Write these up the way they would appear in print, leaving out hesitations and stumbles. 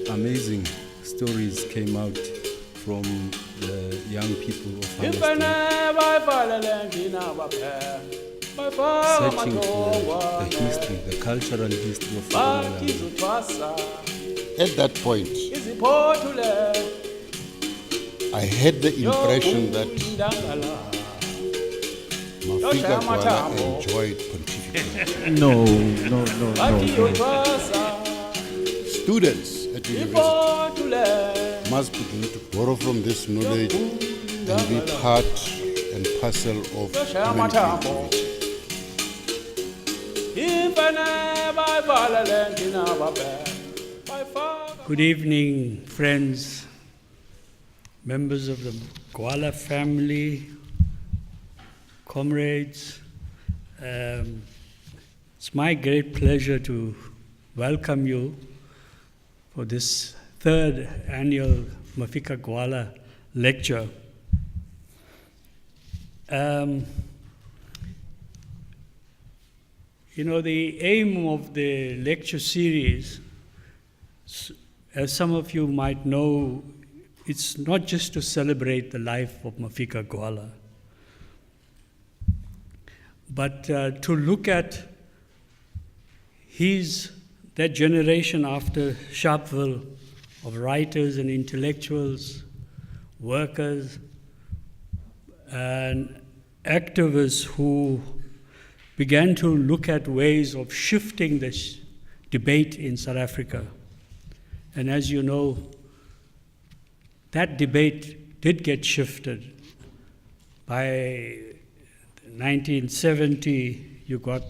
Amazing stories came out from the young people of our state, searching for the history, the cultural history of Gwala. At that point, I had the impression that Mafika Gwala enjoyed pontificating. No. Students at university must begin to borrow from this knowledge and be part and parcel of human creativity. Good evening, friends, members of the Gwala family, comrades. It's my great pleasure to welcome you for this third annual Mafika Gwala lecture. The aim of the lecture series, as some of you might know, it's not just to celebrate the life of Mafika Gwala, but to look at that generation after Sharpeville of writers and intellectuals, workers, and activists who began to look at ways of shifting this debate in South Africa. And as you know, that debate did get shifted. By 1970, you got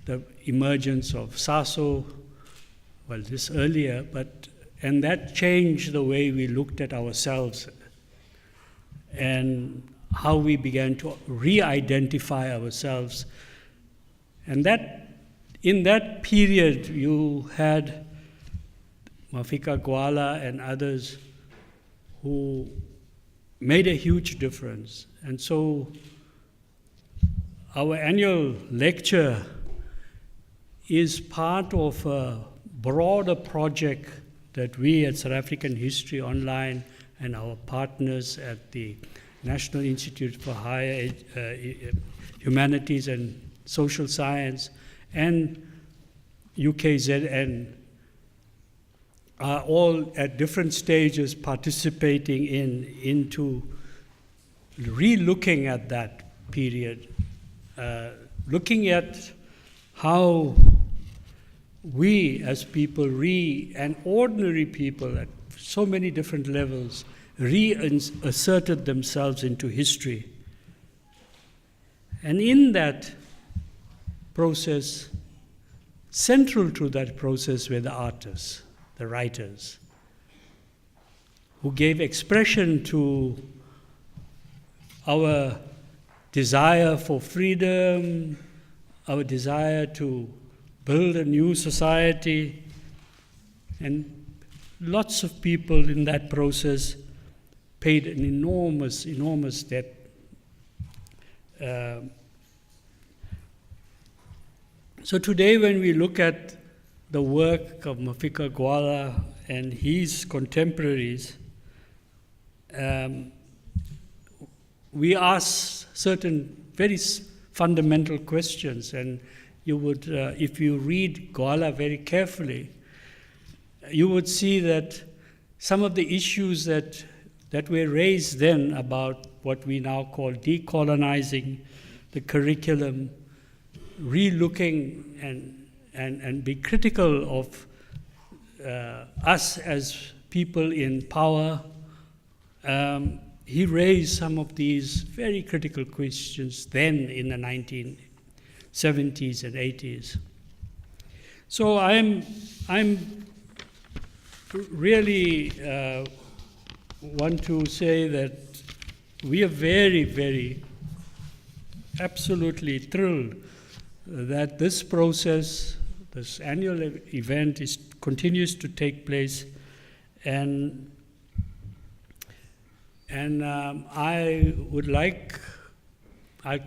the emergence of SASO, well, this earlier, and that changed the way we looked at ourselves and how we began to re-identify ourselves. And in that period, you had Mafika Gwala and others who made a huge difference. And so our annual lecture is part of a broader project that we at South African History Online and our partners at the National Institute for Higher Humanities and Social Science and UKZN are all at different stages participating into re-looking at that period, looking at how we as people, and ordinary people at so many different levels, reasserted themselves into history. And in that process, central to that process were the artists, the writers, who gave expression to our desire for freedom, our desire to build a new society, and lots of people in that process paid an enormous debt. So today when we look at the work of Mafika Gwala and his contemporaries, we ask certain very fundamental questions, and you would, if you read Gwala very carefully, you would see that some of the issues that were raised then about what we now call decolonizing the curriculum, re-looking and be critical of us as people in power. He raised some of these very critical questions then in the 1970s and 80s. So I'm really want to say that we are very, very absolutely thrilled that this process, this annual event continues to take place, and I would like I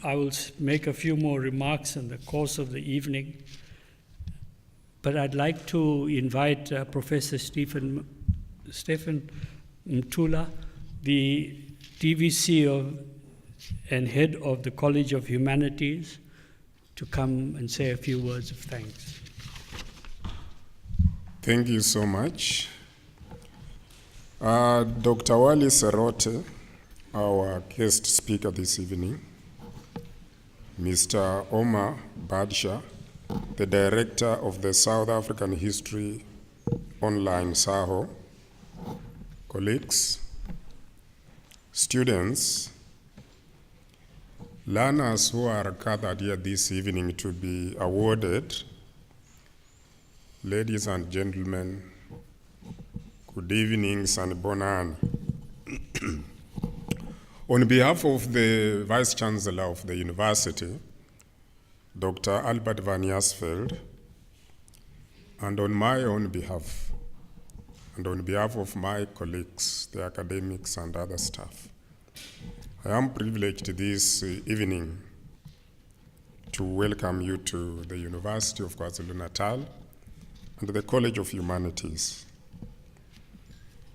will make a few more remarks in the course of the evening, but I'd like to invite Professor Stephen Mtula, the DVC and head of the College of Humanities, to come and say a few words of thanks. Thank you so much. Dr. Wali Serote, our guest speaker this evening, Mr. Omar Badsha, the director of the South African History Online SAHO, colleagues, students, learners who are gathered here this evening to be awarded, ladies and gentlemen, good evening, Sanibonani. On behalf of the Vice Chancellor of the University, Dr. Albert van Jaarsveld, and on my own behalf, and on behalf of my colleagues, the academics and other staff, I am privileged this evening to welcome you to the University of KwaZulu-Natal and the College of Humanities.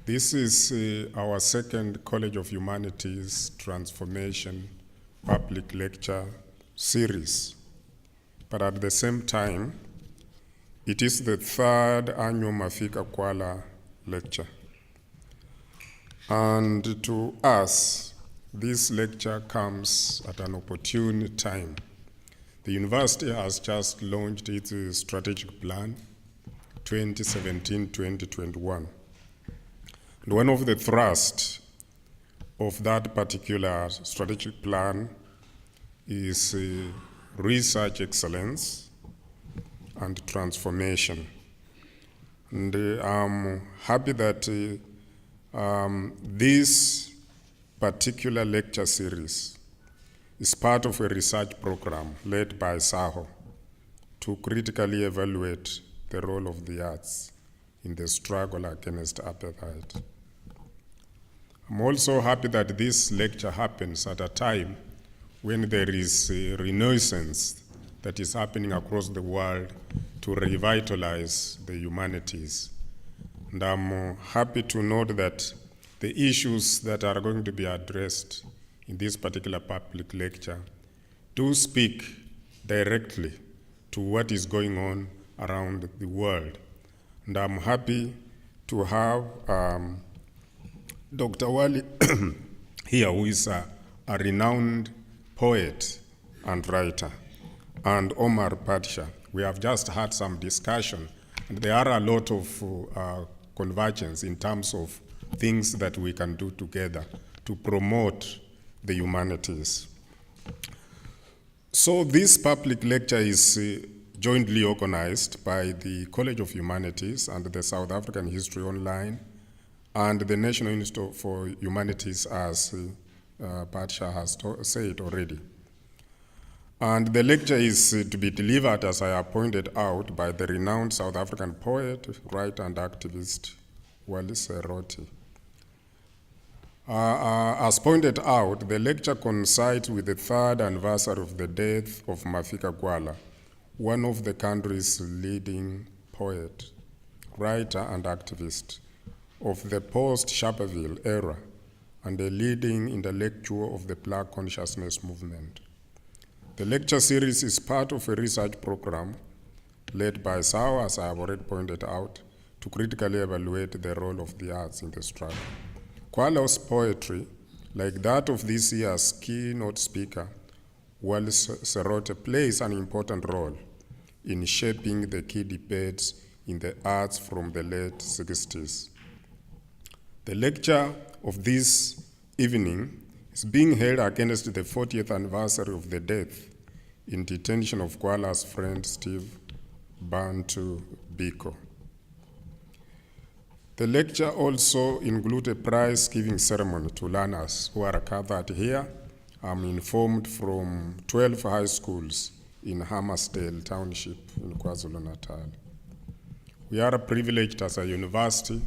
This is our second College of Humanities Transformation Public Lecture Series. But at the same time, it is the third annual Mafika Gwala lecture. And to us, this lecture comes at an opportune time. The university has just launched its strategic plan, 2017-2021. And one of the thrusts of that particular strategic plan is research excellence and transformation. And I'm happy that this particular lecture series is part of a research program led by SAHO to critically evaluate the role of the arts in the struggle against apartheid. I'm also happy that this lecture happens at a time when there is a renaissance that is happening across the world to revitalize the humanities. And I'm happy to note that the issues that are going to be addressed in this particular public lecture do speak directly to what is going on around the world. And I'm happy to have Dr. Wali here, who is a renowned poet and writer, and Omar Badsha. We have just had some discussion, and there are a lot of convergence in terms of things that we can do together to promote the humanities. So this public lecture is jointly organized by the College of Humanities and the South African History Online and the National Institute for Humanities, as Badsha has said already. And the lecture is to be delivered, as I have pointed out, by the renowned South African poet, writer, and activist, Wali Serote. As pointed out, the lecture coincides with the third anniversary of the death of Mafika Gwala, one of the country's leading poet, writer, and activist of the post-Sharperville era, and a leading intellectual of the Black consciousness movement. The lecture series is part of a research program led by SAO, as I have already pointed out, to critically evaluate the role of the arts in the struggle. Gwala's poetry, like that of this year's keynote speaker, Wali Serote, plays an important role in shaping the key debates in the arts from the late 60s. The lecture of this evening is being held against the 40th anniversary of the death in detention of Gwala's friend Steve Bantu Biko. The lecture also includes a prize-giving ceremony to learners who are gathered here, I'm informed, from 12 high schools in Hammersdale Township in KwaZulu-Natal. We are privileged as a university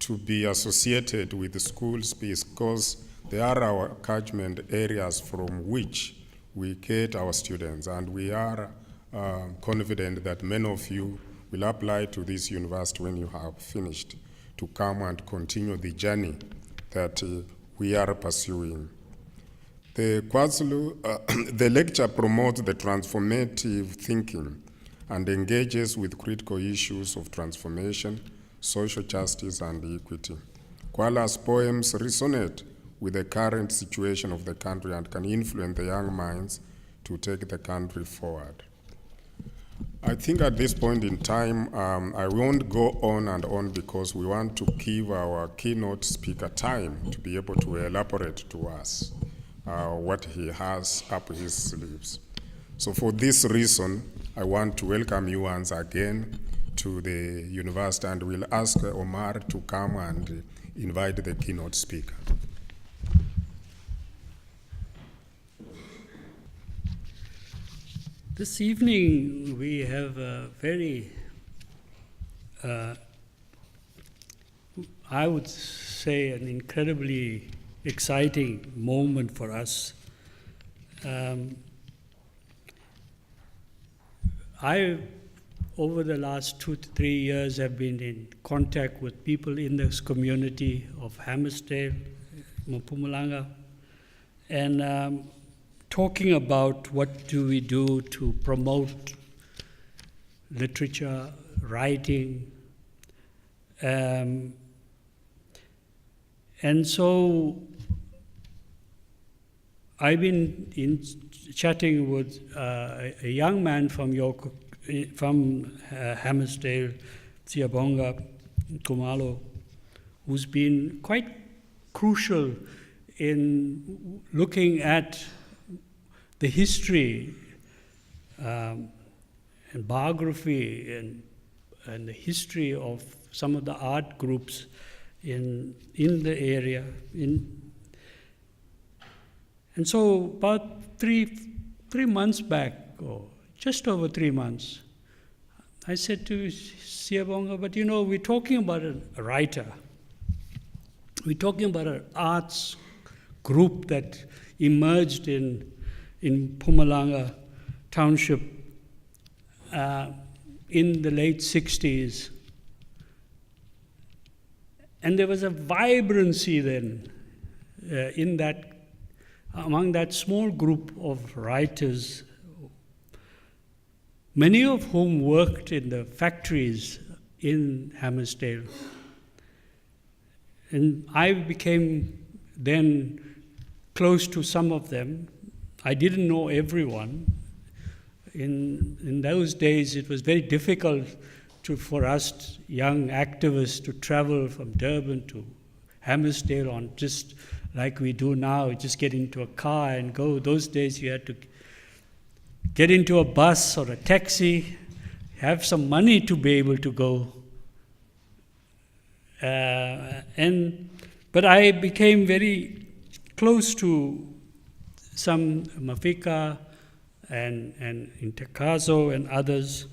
to be associated with the schools because They are our catchment areas from which we get our students, and we are confident that many of you will apply to this university when you have finished to come and continue the journey that we are pursuing. The the lecture promotes the transformative thinking and engages with critical issues of transformation, social justice, and equity. Gwala's poems resonate with the current situation of the country and can influence the young minds to take the country forward. I think at this point in time, I won't go on and on because we want to give our keynote speaker time to be able to elaborate to us what he has up his sleeves. So for this reason, I want to welcome you once again to the university, and we'll ask Omar to come and invite the keynote speaker. This evening we have a very, I would say, an incredibly exciting moment for us. I, over the last 2 to 3 years, have been in contact with people in this community of Hammersdale, Mpumalanga, and talking about what do we do to promote literature, writing. And so I've been chatting with a young man from Hammersdale, Siabonga Kumalo, who's been quite crucial in looking at the history and biography and the history of some of the art groups in the area. And so about three months back, or just over 3 months, I said to Siabonga, but we're talking about a writer. We're talking about an arts group that emerged in Mpumalanga Township in the late 60s. And there was a vibrancy then among that small group of writers, many of whom worked in the factories in Hammersdale. And I became then close to some of them. I didn't know everyone. In those days, it was very difficult for us young activists to travel from Durban to Hammersdale on just like we do now, just get into a car and go. Those days you had to get into a bus or a taxi, have some money to be able to go. But I became very close to some Mafika and Intakazo and others.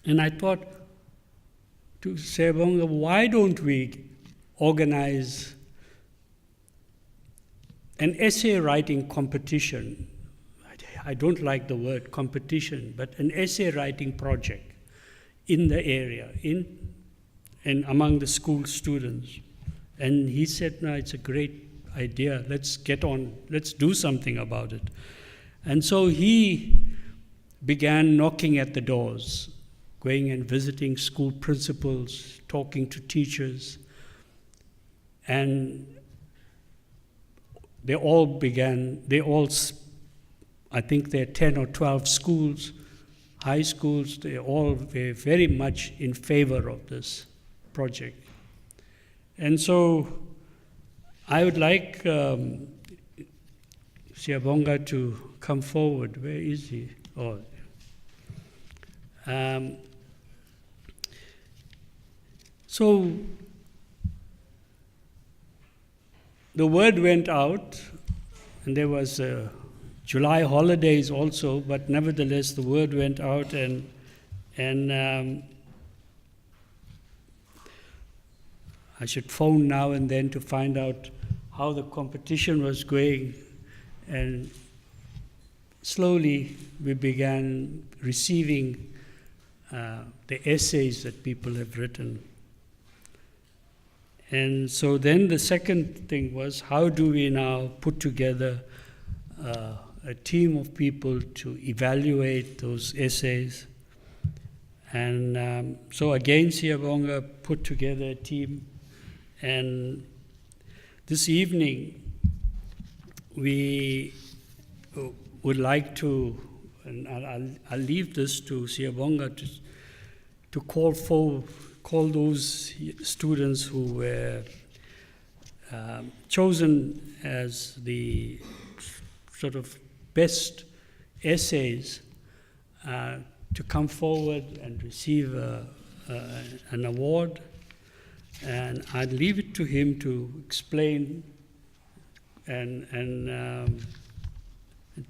And I thought to Sebonga, why don't we organize an essay writing competition? I don't like the word competition, but an essay writing project in the area, and among the school students. And he said, no, it's a great idea. Let's get on, let's do something about it. And so he began knocking at the doors, going and visiting school principals, talking to teachers. And I think there are 10 or 12 schools, high schools, they all were very much in favor of this project. And so I would like Siabonga to come forward. Where is he? Oh. So the word went out, and there was July holidays also, but nevertheless the word went out, and I should phone now and then to find out how the competition was going, and slowly we began receiving the essays that people have written. And so then the second thing was, how do we now put together a team of people to evaluate those essays? And so again, Siyabonga put together a team, and this evening we would like to, and I'll leave this to Siyabonga to call those students who were chosen as the sort of best essays to come forward and receive an award. And I'd leave it to him to explain and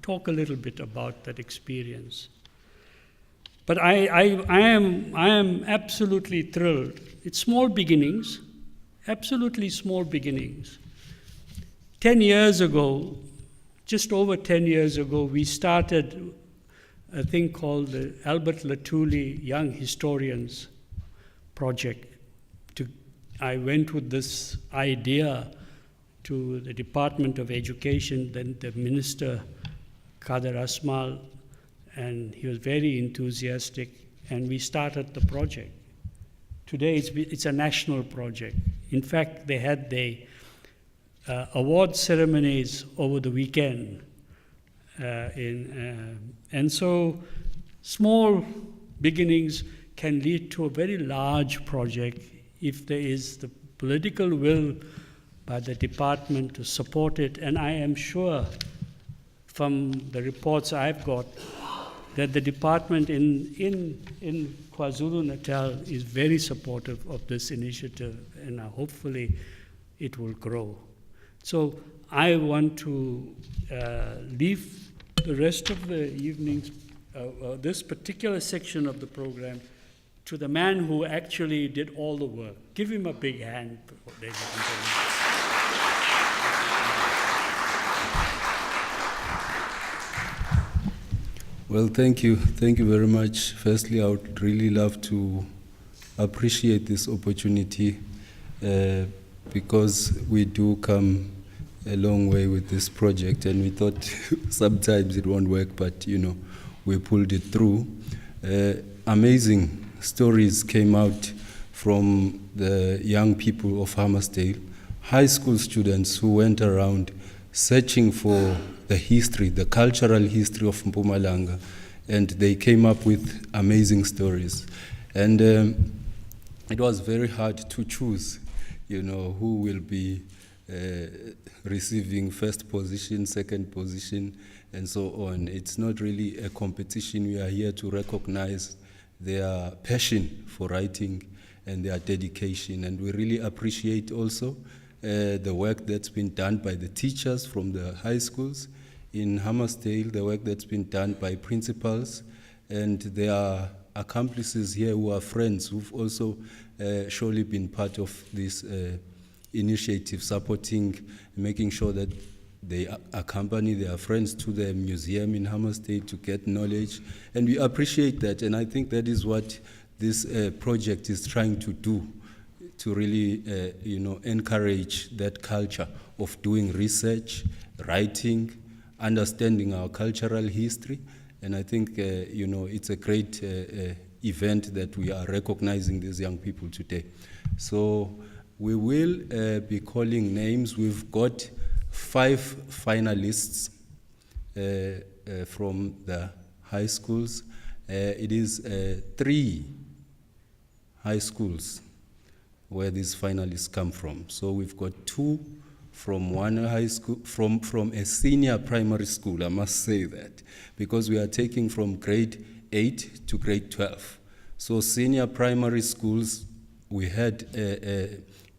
talk a little bit about that experience. But I am absolutely thrilled. It's small beginnings, absolutely small beginnings. 10 years ago, just over 10 years ago, we started a thing called the Albert Latuli Young Historians Project. I went with this idea to the Department of Education, then the Minister, Kader Asmal, and he was very enthusiastic, and we started the project. Today it's a national project. In fact, they had the award ceremonies over the weekend. And so small beginnings can lead to a very large project if there is the political will by the department to support it. And I am sure from the reports I've got that the department in KwaZulu-Natal is very supportive of this initiative, and hopefully it will grow. So I want to leave the rest of the evenings, this particular section of the program, to the man who actually did all the work. Give him a big hand, ladies and gentlemen. Well, thank you. Thank you very much. Firstly, I would really love to appreciate this opportunity because we do come a long way with this project, and we thought sometimes it won't work, but we pulled it through. Amazing stories came out from the young people of Hammersdale, high school students who went around searching for the history, the cultural history of Mpumalanga, and they came up with amazing stories. And it was very hard to choose, who will be receiving first position, second position, and so on. It's not really a competition. We are here to recognize their passion for writing and their dedication. And we really appreciate also the work that's been done by the teachers from the high schools in Hammersdale, the work that's been done by principals, and there are accomplices here who are friends who've also surely been part of this initiative, supporting, making sure that they accompany their friends to the museum in Hammersdale to get knowledge. And we appreciate that, and I think that is what this project is trying to do, to really encourage that culture of doing research, writing, understanding our cultural history. And I think it's a great event that we are recognizing these young people today. So we will be calling names. We've got 5 finalists from the high schools. It is 3 high schools where these finalists come from. So we've got 2 from one high school, from a senior primary school, I must say that, because we are taking from grade 8 to grade 12. So senior primary schools, we had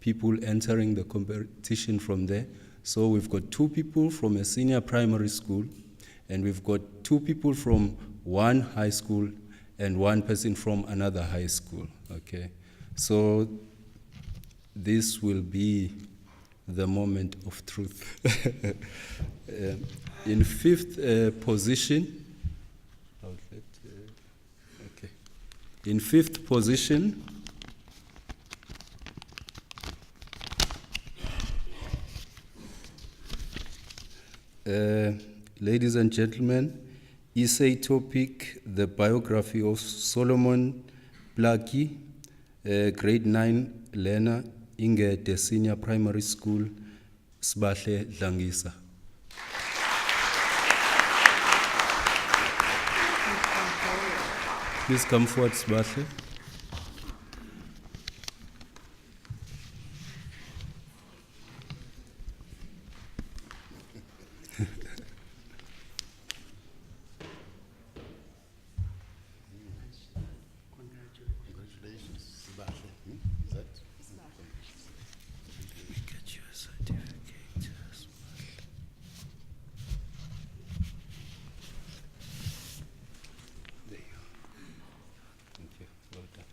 people entering the competition from there. So we've got 2 people from a senior primary school, and we've got 2 people from one high school and 1 person from another high school, okay? So this will be the moment of truth. In fifth position, okay. In fifth position, ladies and gentlemen, essay topic, the biography of Solomon Blaki, grade 9 learner, Ingede Senior Primary School, Sbahle Dlangisa. Please come forward, Sbahle. Congratulations, Sibahle. Is that? Get your certificate. There you go. Thank you. Well done.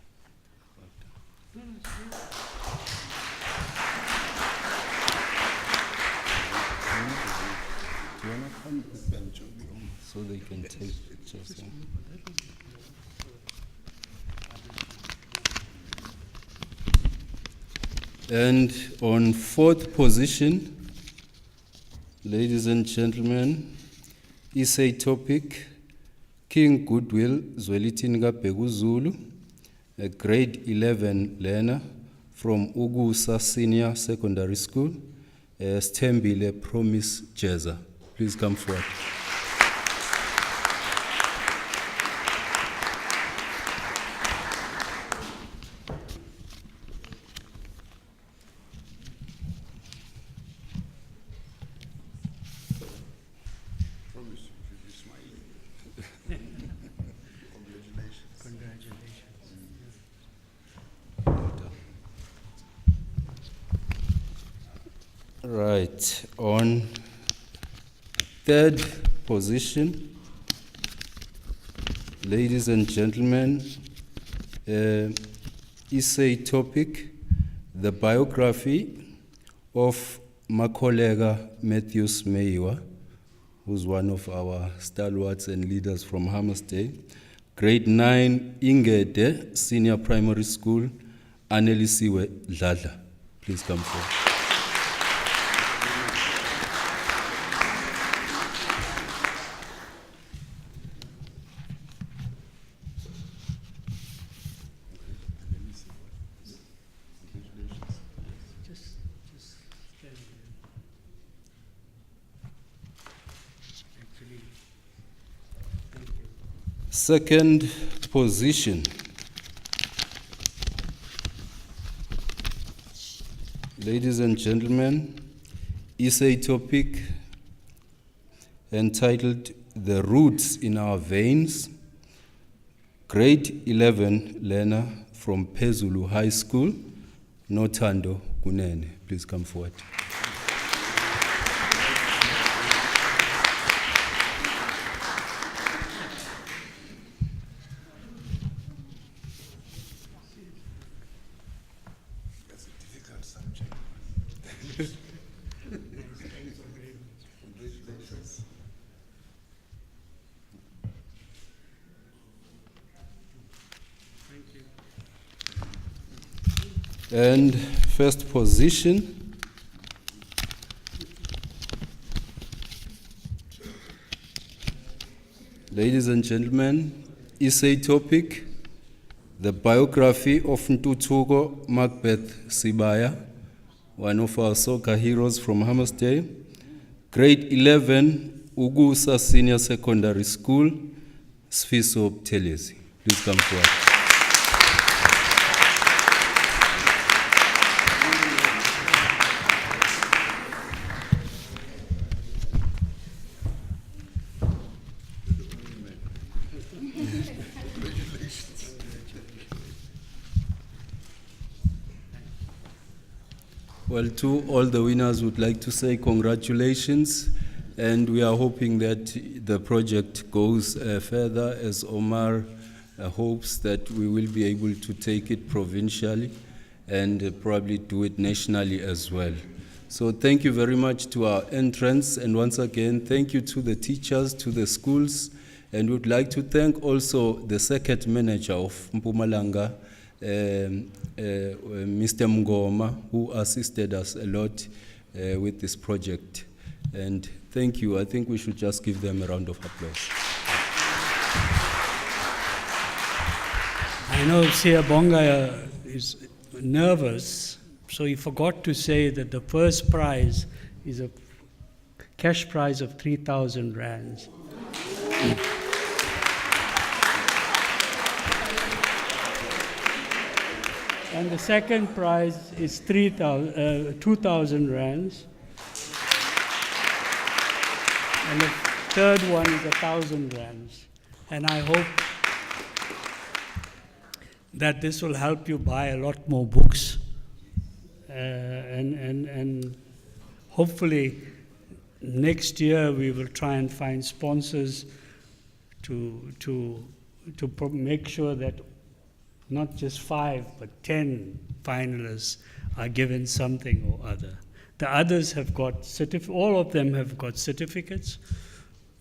Well done. Do you want to come with them, Joe? So they can take pictures. Yeah. And on fourth position, ladies and gentlemen, essay topic, King Goodwill Zwelitinga Peguzulu, a grade 11 learner from Ugusa Senior Secondary School, Stembile Promise Jeza. Please come forward. Promise you should be smiling. Congratulations. Right, on third position, ladies and gentlemen, essay topic, the biography of Makolega Matthews Meiwa, who's one of our stalwarts and leaders from Hammersday, grade 9, Ingede Senior Primary School, Annelisiwe Dladla. Please come forward. Just stand there. Actually, thank you. Second position, ladies and gentlemen, essay topic entitled The Roots in Our Veins, grade 11 learner from Pezulu High School, Notando Kunene. Please come forward. That's a difficult subject. Congratulations. Thank you. And first position, ladies and gentlemen, essay topic, the biography of Ntuthuko Macbeth Sibaya, one of our soccer heroes from Hammersday, grade 11, Ugusa Senior Secondary School, Sfiso Buthelezi. Please come forward. Well, to all the winners, would like to say congratulations, and we are hoping that the project goes further, as Omar hopes that we will be able to take it provincially and probably do it nationally as well. So thank you very much to our entrants, and once again, thank you to the teachers, to the schools, and would like to thank also the circuit manager of Mpumalanga, Mr. Mngoma, who assisted us a lot with this project. And thank you. I think we should just give them a round of applause. I know Siyabonga is nervous, so he forgot to say that the first prize is a cash prize of 3,000 rands. And the second prize is 2,000 rands. And the third one is 1,000 rands. And I hope that this will help you buy a lot more books. And hopefully next year we will try and find sponsors to make sure that not just 5 but 10 finalists are given something or other. The others have got all of them have got certificates,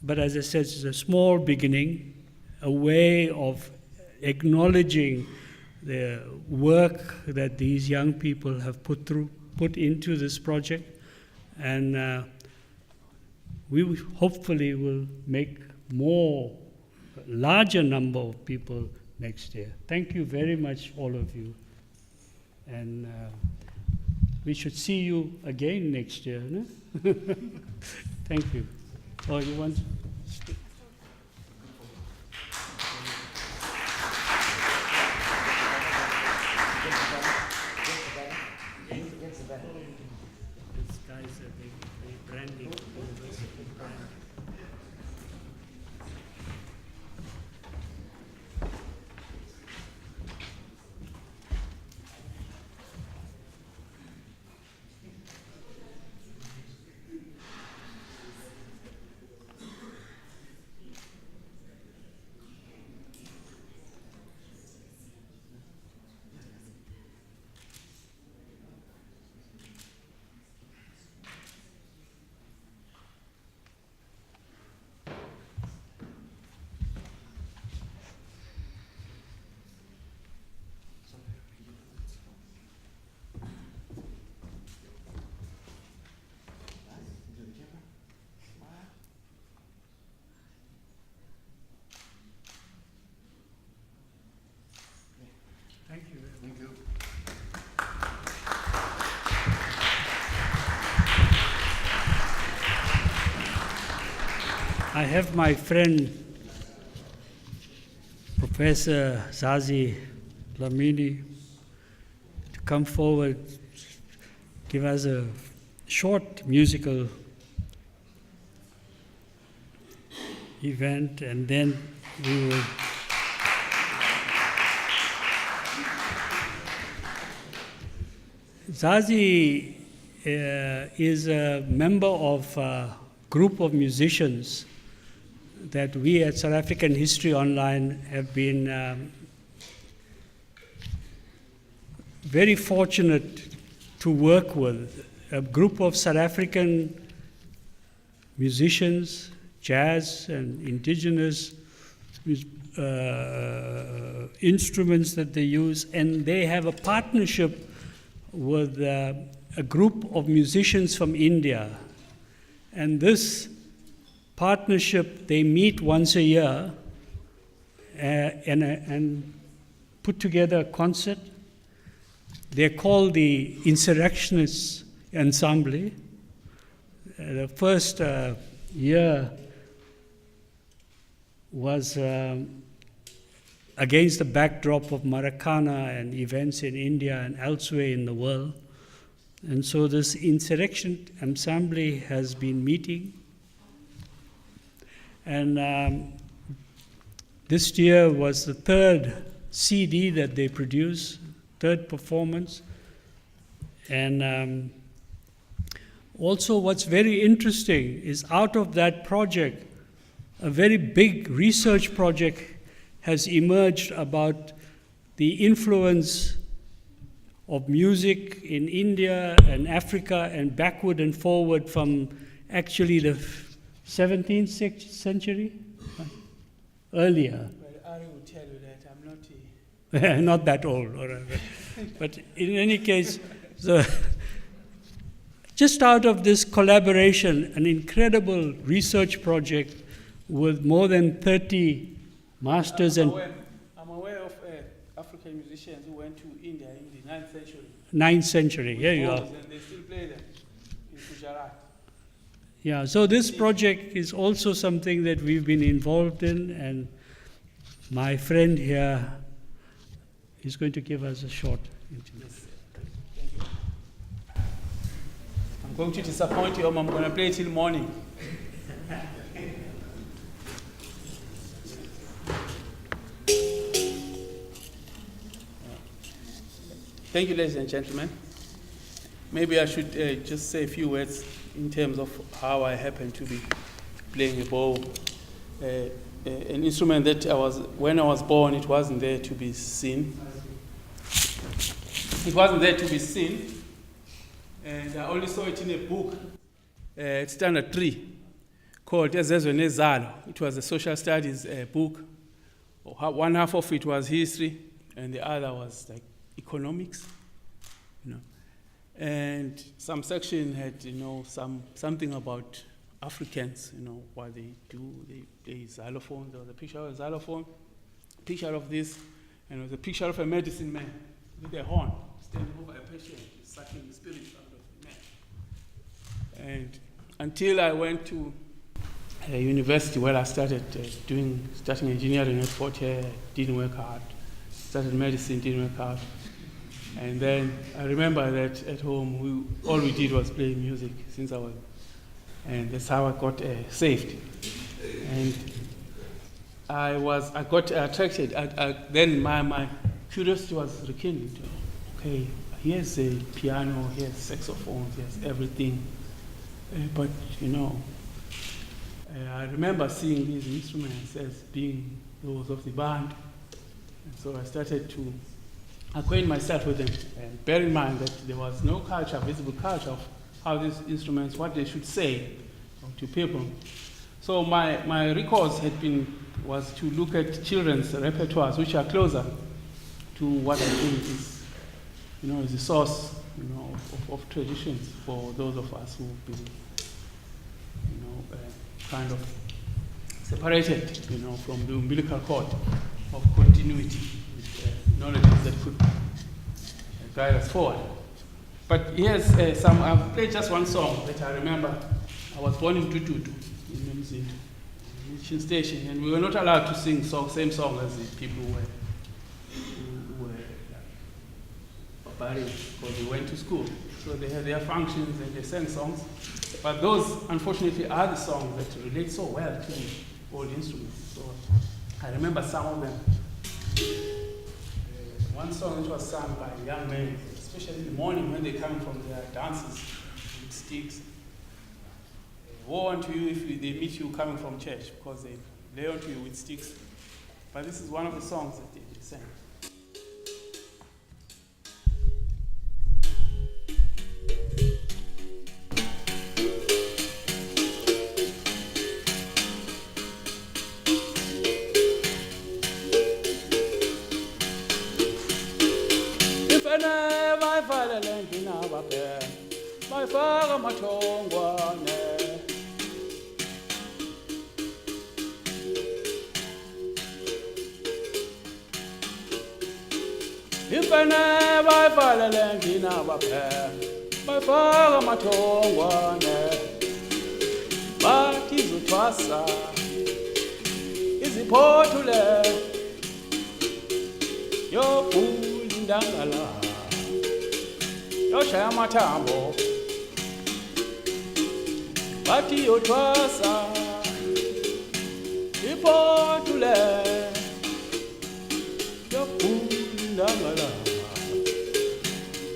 but as I said, it's a small beginning, a way of acknowledging the work that these young people have put into this project, and we hopefully will make larger number of people next year. Thank you very much, all of you, and we should see you again next year. No? Thank you. Oh, you want? This guy's a branding, university brand. Thank you. Thank you. I have my friend, Professor Zazi Lamini, to come forward, give us a short musical event, and then we will Zazi is a member of a group of musicians that we at South African History Online have been very fortunate to work with. A group of South African musicians, jazz and indigenous instruments that they use, and they have a partnership with a group of musicians from India. And this partnership, they meet once a year and put together a concert. They're called the Insurrectionists Ensemble. The first year was against the backdrop of Maracana and events in India and elsewhere in the world. And so this Insurrection Ensemble has been meeting. And this year was the third CD that they produced, third performance. And also what's very interesting is out of that project, a very big research project has emerged about the influence of music in India and Africa and backward and forward from actually the 17th century? Earlier. Well, Ari will tell you that I'm not. Not that old, all right. But in any case, just out of this collaboration, an incredible research project with more than 30 masters I'm aware of African musicians who went to India in the 9th century. 9th century, here you are. And they still play them in Gujarat. Yeah, so this project is also something that we've been involved in, and my friend here is going to give us a short interview. Yes. Thank you. I'm going to disappoint you, I'm going to play till morning. Thank you, ladies and gentlemen. Maybe I should just say a few words in terms of how I happen to be playing a bow. An instrument that when I was born, it wasn't there to be seen. It wasn't there to be seen, and I only saw it in a book at Standard 3 called Ezezwe Nezalo. It was a social studies book. One half of it was history, and the other was like economics, and some section had, something about Africans, what they do. They play xylophone. There was a picture of a xylophone, picture of this, and there was a picture of a medicine man with a horn standing over a patient, sucking the spirit out of the man. And until I went to a university where I started starting engineering at Fort Hare, didn't work out. Started medicine, didn't work out. And then I remember that at home, all we did was play music since I was, and that's how I got saved. And I got attracted. Then my curiosity was rekindled. Okay, here's a piano, here's saxophones, here's everything. But I remember seeing these instruments as being those of the band. And so I started to acquaint myself with them, and bear in mind that there was no culture, visible culture, of how these instruments, what they should say to people. So my recourse was to look at children's repertoires, which are closer to what I think is, is the source, of traditions for those of us who've been, kind of separated, from the umbilical cord of continuity with knowledges that could guide us forward. But here's I've played just one song that I remember. I was born in Tututu, in Mzimba, mission station, and we were not allowed to sing same song as the people who were barbarians, because they went to school. So they had their functions and they sang songs. But those, unfortunately, are the songs that relate so well to the old instruments. So I remember some of them. One song which was sung by young men, especially in the morning when they come from their dances with sticks. Woe unto you if they meet you coming from church, because they lay onto you with sticks. But this is one of the songs that they sang. Mafika mathongwane Ifene bayifalele ngina baphe Mafika mathongwane bathi izothwasa iziphothule yobulindangala yoshaya amathambo bathi yothwasa iphothule yobulindangala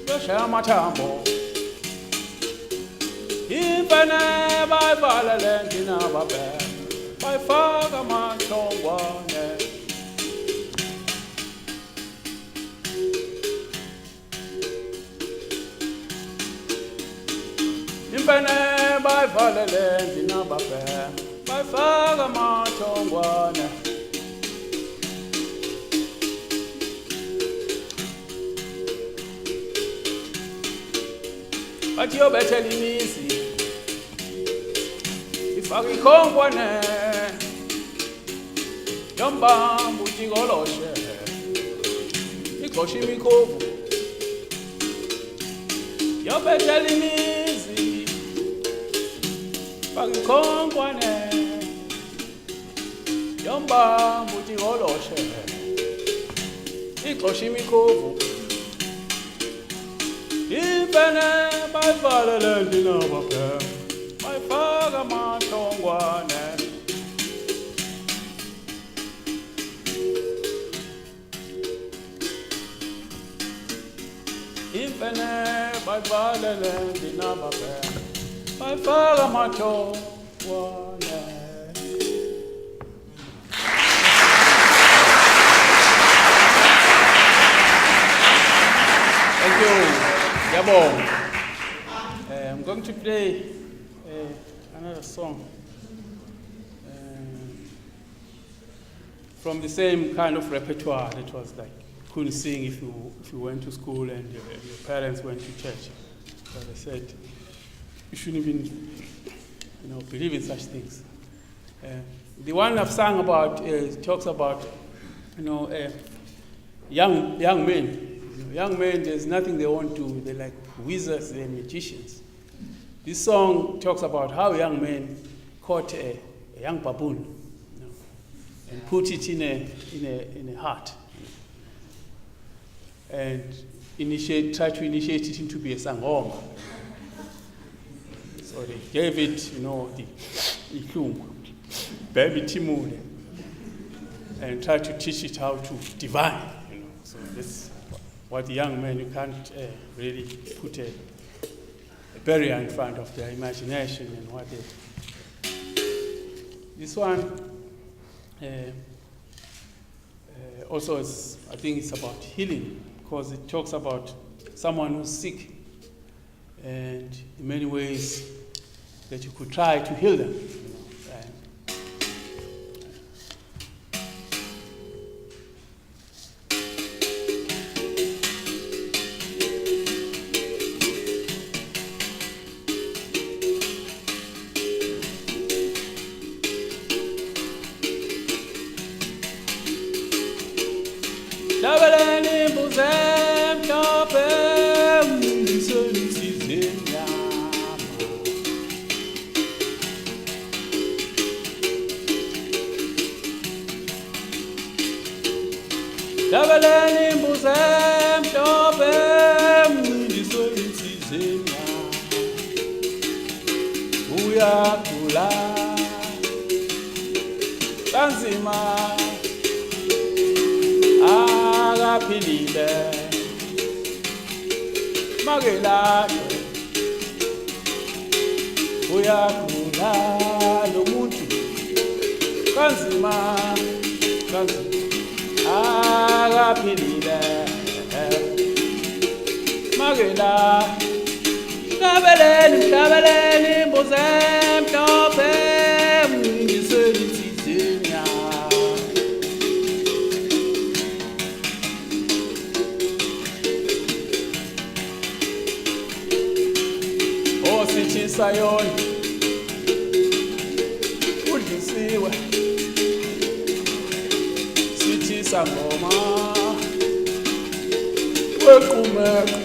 yoshaya amathambo imfene bayivalele ndina babe bayifaka amahlongwane Impene bayivalele ndinabafem bayifaka amathongwane bathi yobethela imizi ifaka ikhonkwane yombamba ujikoloshe igxosha imikhovu yobethela imizi ifaka ikhonkwane yombamba ujikoloshe igxosha imikhovu impene bayivalele ndinabafem bayifaka amathongwane impene bayivalele ndinabafem bayifaka amathongwane. Thank you. Yabong. I'm going to play another song from the same kind of repertoire that was like couldn't sing if you went to school and your parents went to church. So they said you shouldn't even believe in such things. The one I've sung about talks about young men. Young men, there's nothing they won't do. They're like wizards, they're magicians. This song talks about how young men caught a young baboon and put it in a hut and try to initiate it into be a sangoma. So they gave it, the iklungu, baby timule, and tried to teach it how to divine. So this. What the young men, you can't really put a barrier in front of their imagination and what they. This one also is, I think it's about healing because it talks about someone who's sick and in many ways that you could try to heal them. Dabeleni buzem topem nisonisizenyama Dabeleni buzem topem nisonisizenyama Uyakula kanzima akaphilile makelashwe uyakhula lo muntu kanzima akaphilile makela mhlabeleni mbuze mhlophe ngiselitsizinya Sayoni udlisiwe sithi sangoma wequmeka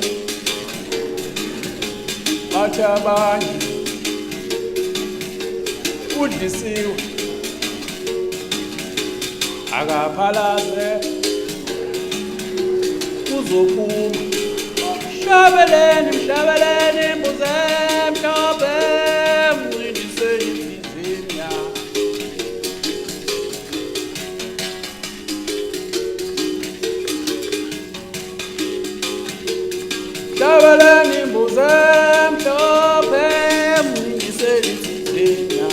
athi abanye udlisiwe akaphalaze kuzophuma mhlabeleni mbuze mhlophe ngiselizinya mhlabeleni mbuze mhlophe ngiselizinya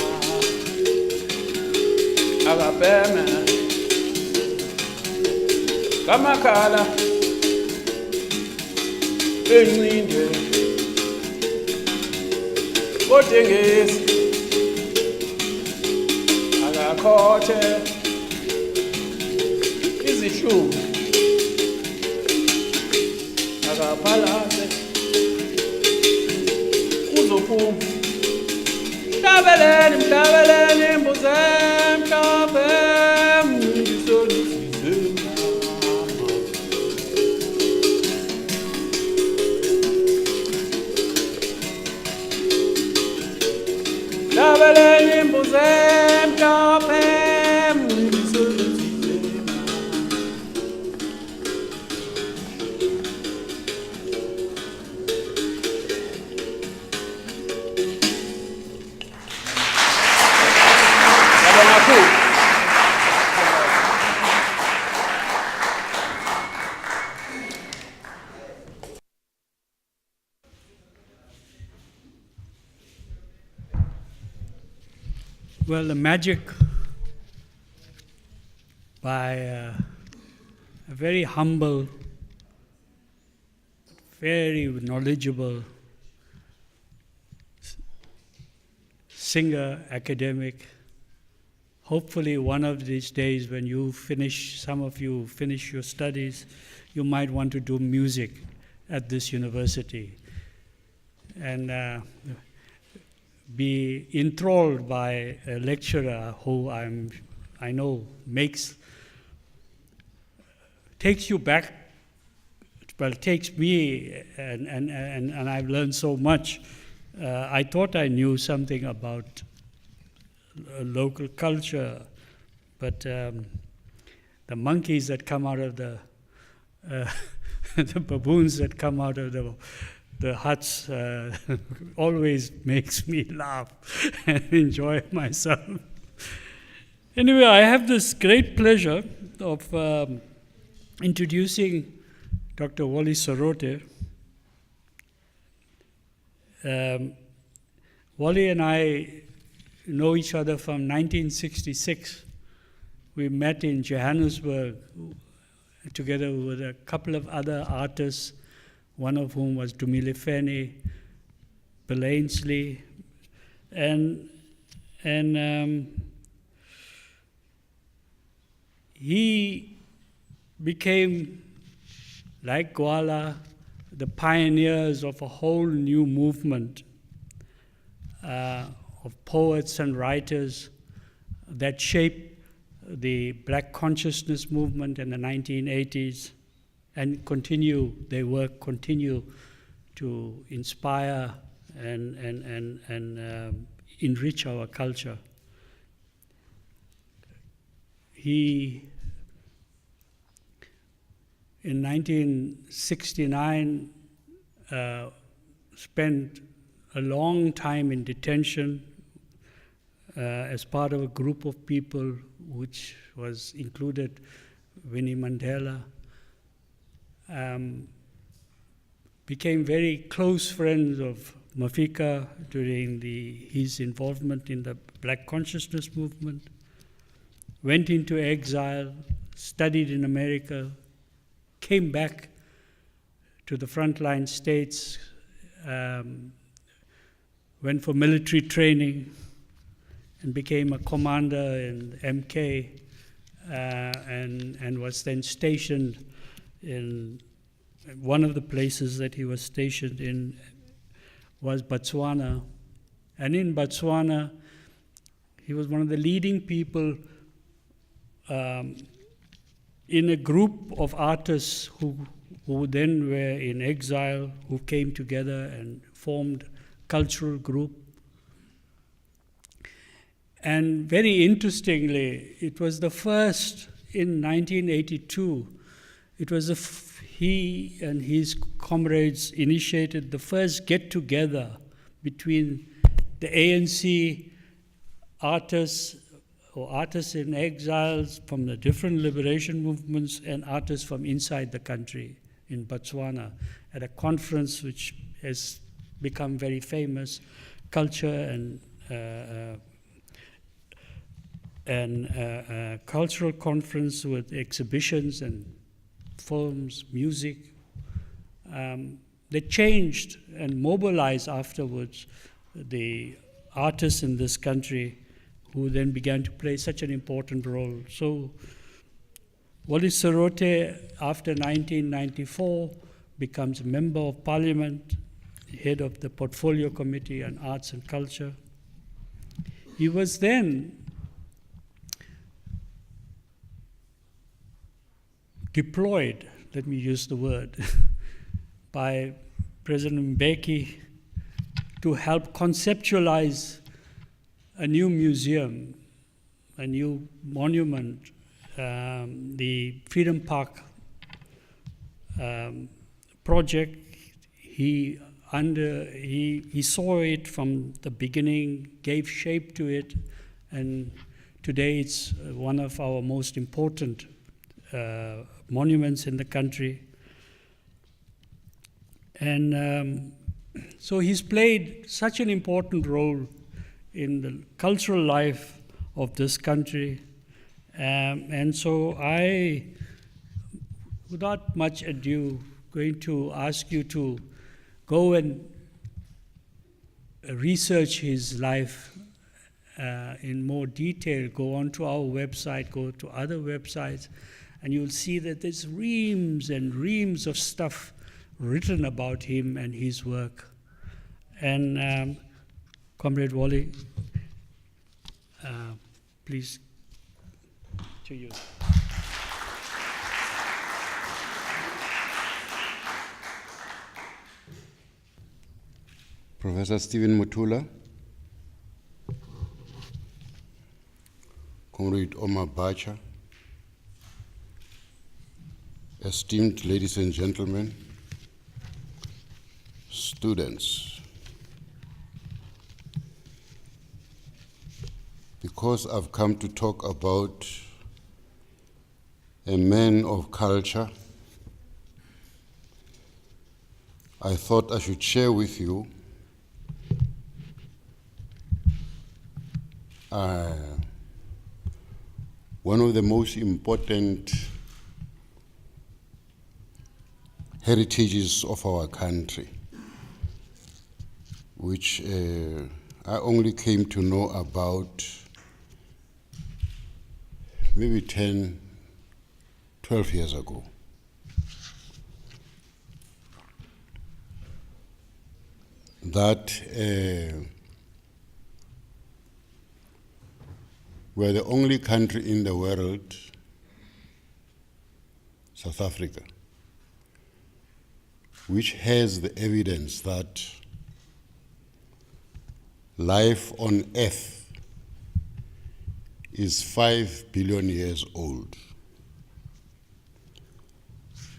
akabheme kamakhala encinde Odengezi akakhothe izihlungu akaphalaze kuzophuma mhlabeleni mhlabeleni imbuzi emhlophe ngisonisize mama mhlabeleni imbuzi emhlophe ngisonisize mama. Ngiyabonga kakhulu. Well, the magic by a very humble, very knowledgeable singer, academic. Hopefully one of these days when you finish, some of you finish your studies, you might want to do music at this university and be enthralled by a lecturer who I know takes you back, well, takes me, and I've learned so much. I thought I knew something about local culture, but the monkeys that come out of the baboons that come out of the huts always makes me laugh and enjoy myself. Anyway, I have this great pleasure of introducing Dr. Wally Sorote. Wally and I know each other from 1966. We met in Johannesburg together with a couple of other artists, one of whom was Dumile Feni, Bill Ainsley, and he became, like Gwala, the pioneers of a whole new movement of poets and writers that shaped the Black consciousness movement in the 1980s and their work continue to inspire and enrich our culture. He, in 1969, spent a long time in detention as part of a group of people which was included Winnie Mandela. Became very close friends of Mafika during his involvement in the Black consciousness movement, went into exile, studied in America, came back to the frontline states, went for military training, and became a commander in MK, and was then stationed in one of the places that he was stationed in was Botswana. And in Botswana, he was one of the leading people in a group of artists who then were in exile, who came together and formed a cultural group. And very interestingly, it was the first in 1982, it was he and his comrades initiated the first get-together between the ANC artists or artists in exiles from the different liberation movements and artists from inside the country in Botswana at a conference which has become very famous, culture and cultural conference with exhibitions and films, music. They changed and mobilized afterwards the artists in this country who then began to play such an important role. So Wally Serote, after 1994, becomes a member of parliament, head of the Portfolio Committee on Arts and Culture. He was then deployed, let me use the word, by President Mbeki to help conceptualize a new museum, a new monument, the Freedom Park project. He saw it from the beginning, gave shape to it, and today it's one of our most important monuments in the country. And so he's played such an important role in the cultural life of this country. And so I, without much ado, going to ask you to go and research his life in more detail. Go onto our website, go to other websites, and you'll see that there's reams and reams of stuff written about him and his work. And Comrade Wally, please, to you. Professor Stephen Mutula, Comrade Omar Bacha, esteemed ladies and gentlemen, students, because I've come to talk about a man of culture, I thought I should share with you one of the most important heritages of our country, which I only came to know about maybe 10, 12 years ago. That we're the only country in the world, South Africa, which has the evidence that life on Earth is 5 billion years old.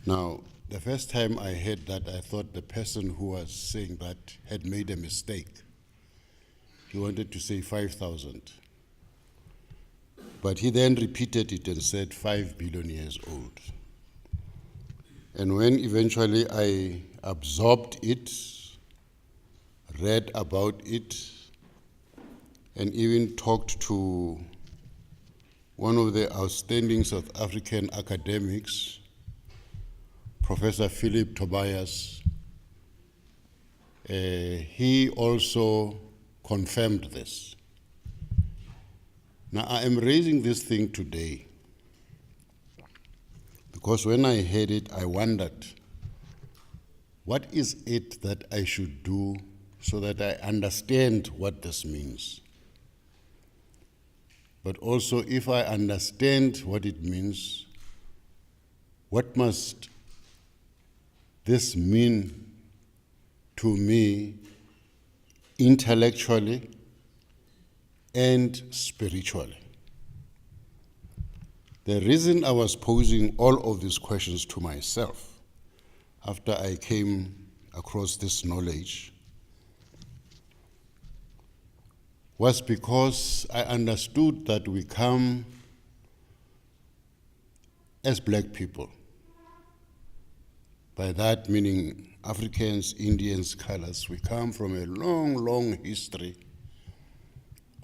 Now, the first time I heard that, I thought the person who was saying that had made a mistake. He wanted to say 5,000. But he then repeated it and said 5 billion years old. And when eventually I absorbed it, read about it, and even talked to one of the outstanding South African academics, Professor Philip Tobias, he also confirmed this. Now, I am raising this thing today because when I heard it, I wondered, what is it that I should do so that I understand what this means? But also, if I understand what it means, what must this mean to me intellectually and spiritually? The reason I was posing all of these questions to myself after I came across this knowledge was because I understood that we come as black people. By that meaning Africans, Indians, colors. We come from a long, long history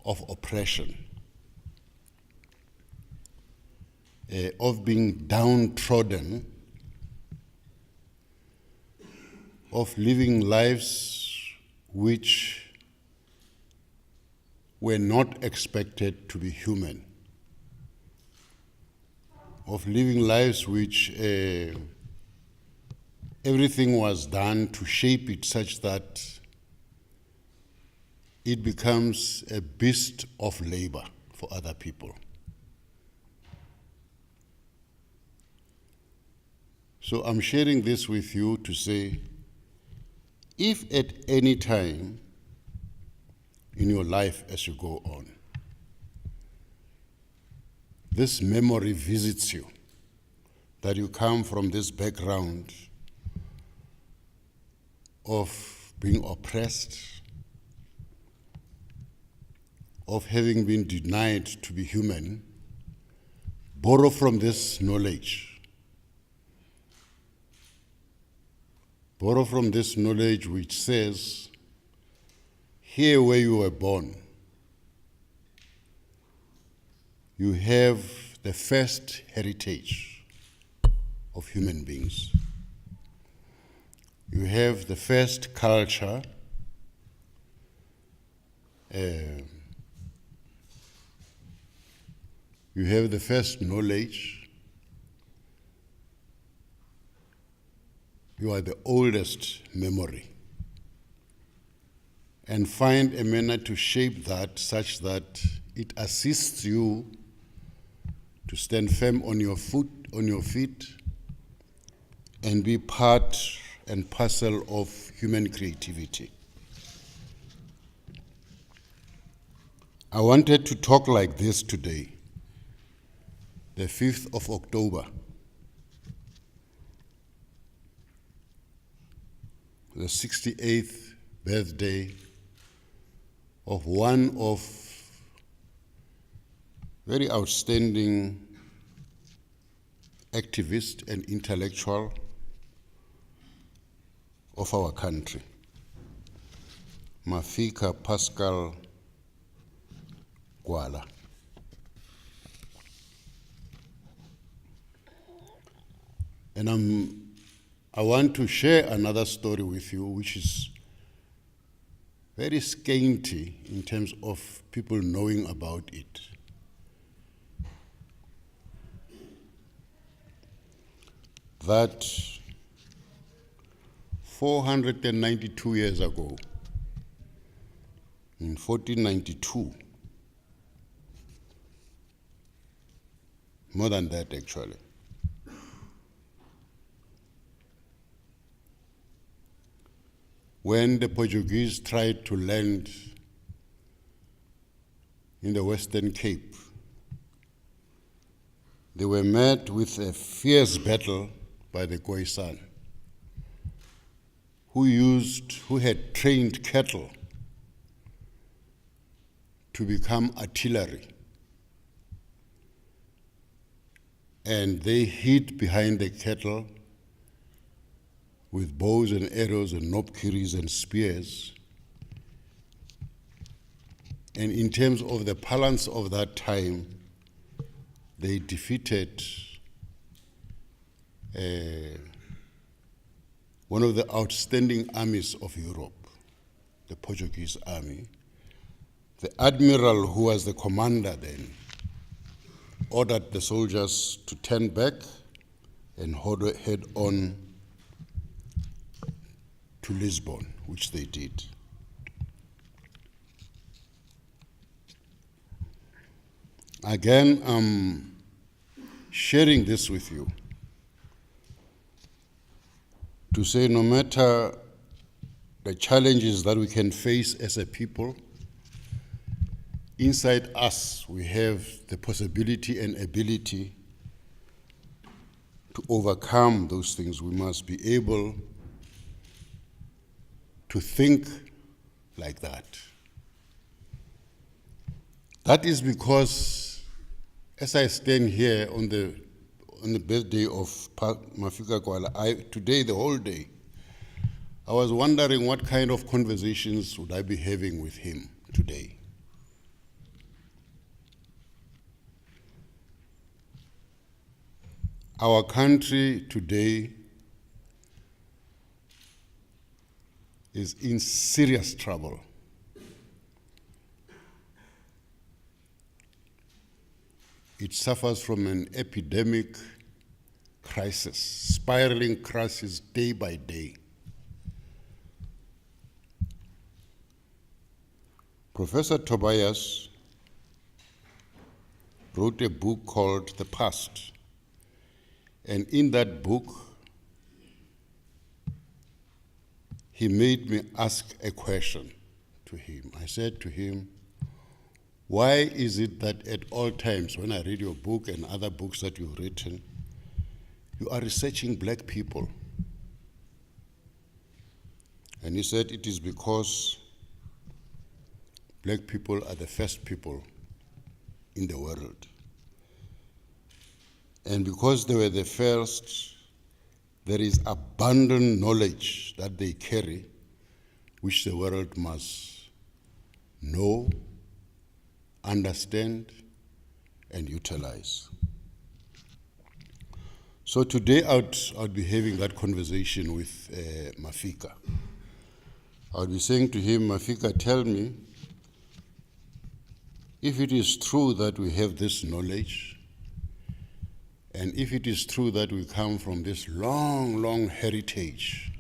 of oppression, of being downtrodden, of living lives which were not expected to be human, of living lives which everything was done to shape it such that it becomes a beast of labor for other people. So I'm sharing this with you to say, if at any time in your life as you go on, this memory visits you, that you come from this background of being oppressed, of having been denied to be human, borrow from this knowledge. Borrow from this knowledge which says, here where you were born, you have the first heritage of human beings. You have the first culture, you have the first knowledge, you are the oldest memory. And find a manner to shape that such that it assists you to stand firm on your feet, and be part and parcel of human creativity. I wanted to talk like this today, the 5th of October, the 68th birthday of one of very outstanding activist and intellectual of our country, Mafika Pascal Gwala. And I want to share another story with you which is very scanty in terms of people knowing about it. That 492 years ago, in 1492, more than that actually, when the Portuguese tried to land in the Western Cape, they were met with a fierce battle by the Khoisan, who had trained cattle to become artillery. And they hid behind the cattle with bows and arrows and knobkerries and spears. And in terms of the parlance of that time, they defeated one of the outstanding armies of Europe, the Portuguese army. The admiral who was the commander then ordered the soldiers to turn back and head on to Lisbon, which they did. Again, I'm sharing this with you to say no matter the challenges that we can face as a people, inside us we have the possibility and ability to overcome those things. We must be able to think like that. That is because as I stand here on the birthday of Mafika Gwala, today, the whole day, I was wondering what kind of conversations would I be having with him today. Our country today is in serious trouble. it suffers from an epidemic crisis, spiraling crisis day by day. Professor Tobias wrote a book called The Past. And in that book, he made me ask a question to him. I said to him, why is it that at all times when I read your book and other books that you've written, you are researching black people? And he said it is because black people are the first people in the world. And because they were the first, there is abundant knowledge that they carry, which the world must know, understand, and utilize. So today I'd be having that conversation with Mafika. I'll be saying to him, Mafika, tell me, if it is true that we have this knowledge, and if it is true that we come from this long, long heritage,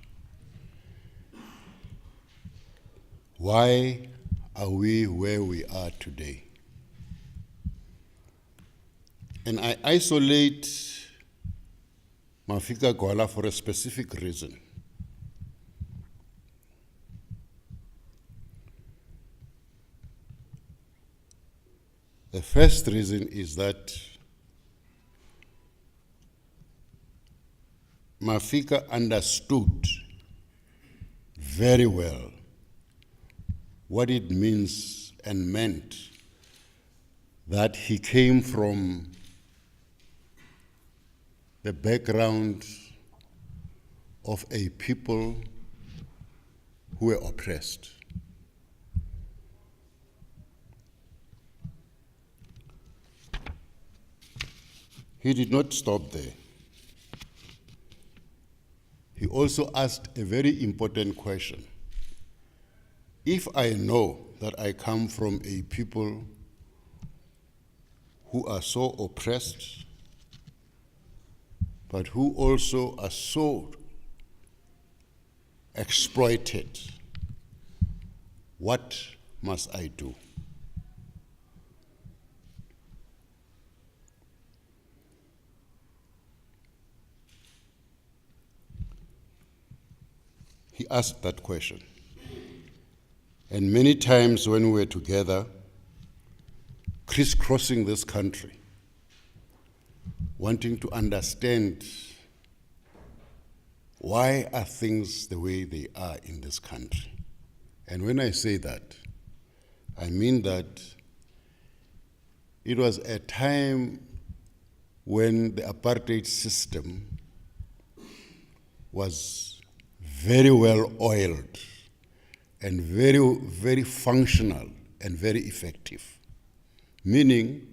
why are we where we are today? And I isolate Mafika Gwala for a specific reason. The first reason is that Mafika understood very well what it means and meant that he came from the background of a people who were oppressed. He did not stop there. He also asked a very important question. If I know that I come from a people who are so oppressed, but who also are so exploited, what must I do? He asked that question. And many times when we were together, crisscrossing this country, wanting to understand why are things the way they are in this country. And when I say that, I mean that it was a time when the apartheid system was very well oiled and very, very functional and very effective, meaning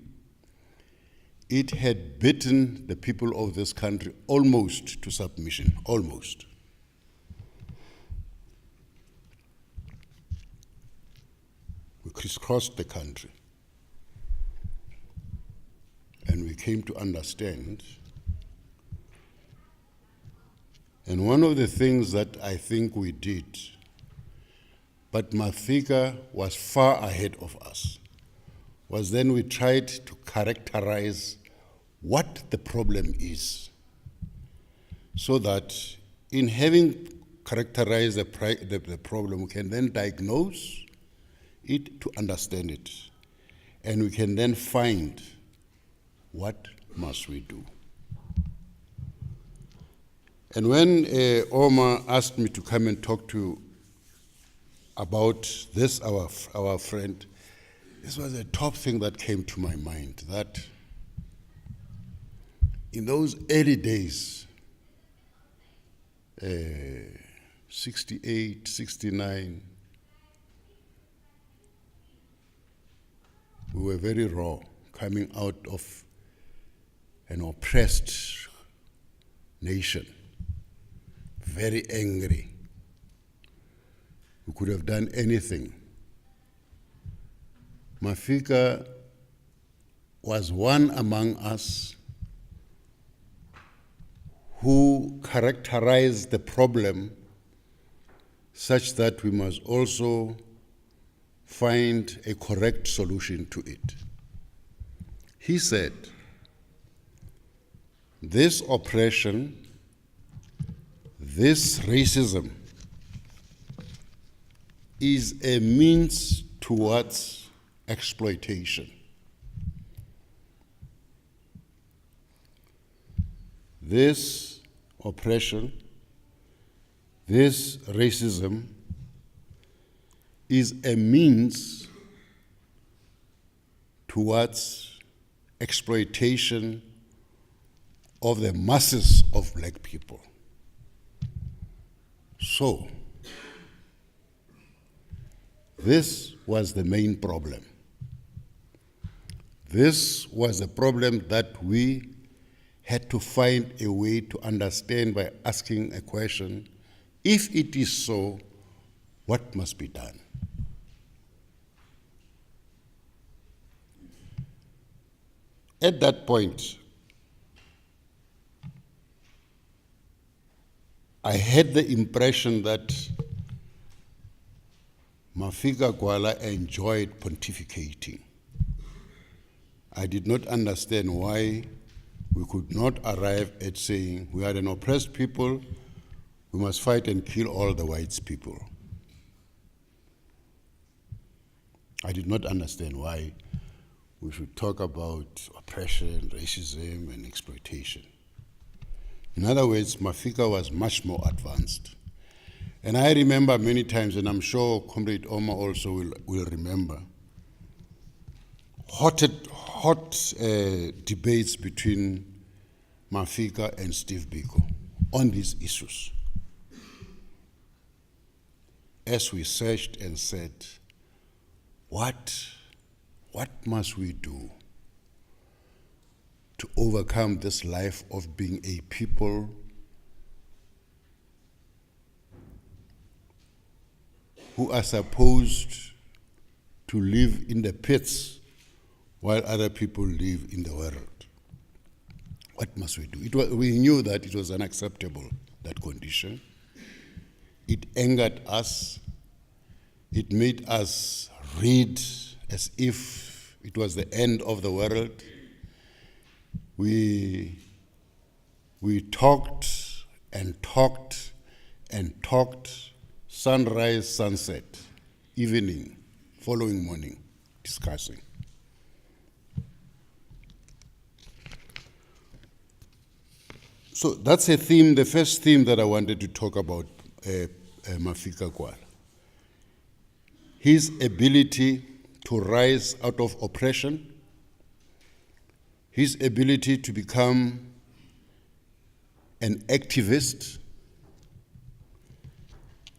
it had beaten the people of this country almost to submission, almost. We crisscrossed the country, and we came to understand. And one of the things that I think we did, but Mafika was far ahead of us, was then we tried to characterize what the problem is, so that in having characterized the problem, we can then diagnose it to understand it, and we can then find what must we do. And when Omar asked me to come and talk to about this, our friend, this was the top thing that came to my mind, that in those early days, 68, 69, we were very raw, coming out of an oppressed nation, very angry. We could have done anything. Mafika was one among us who characterized the problem such that we must also find a correct solution to it. He said, this oppression, this racism is a means towards exploitation. This oppression, this racism is a means towards exploitation of the masses of black people. So, this was the main problem. This was a problem that we had to find a way to understand by asking a question: if it is so, what must be done? At that point, I had the impression that Mafika Gwala enjoyed pontificating. I did not understand why we could not arrive at saying we are an oppressed people, we must fight and kill all the white people. I did not understand why we should talk about oppression, racism, and exploitation. In other words, Mafika was much more advanced. And I remember many times, and I'm sure Comrade Oma also will remember, hot debates between Mafika and Steve Biko on these issues. As we searched and said, what must we do to overcome this life of being a people who are supposed to live in the pits while other people live in the world? What must we do? We knew that it was unacceptable, that condition. It angered us. It made us read as if it was the end of the world. We talked and talked and talked, sunrise, sunset, evening, following morning, discussing. So that's a theme, the first theme that I wanted to talk about, Mafika Gwala. His ability to rise out of oppression, his ability to become an activist,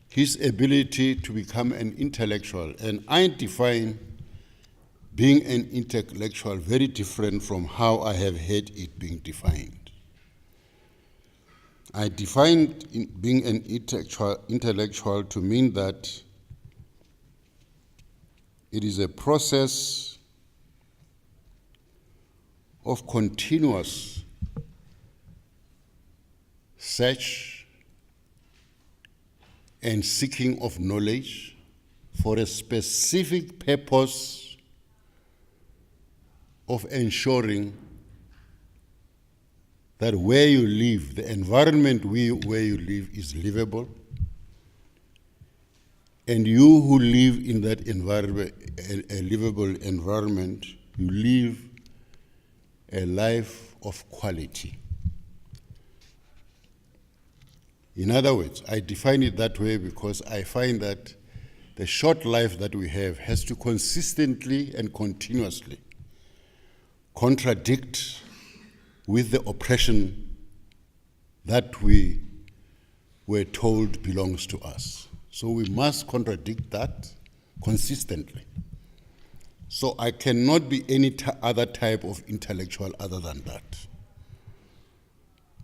his ability to become an intellectual. And I define being an intellectual very different from how I have heard it being defined. I defined being an intellectual to mean that it is a process of continuous search and seeking of knowledge for a specific purpose of ensuring that where you live, the environment where you live is livable, and you who live in that environment, a livable environment, you live a life of quality. In other words, I define it that way because I find that the short life that we have has to consistently and continuously contradict with the oppression that we were told belongs to us. So we must contradict that consistently. So I cannot be any other type of intellectual other than that.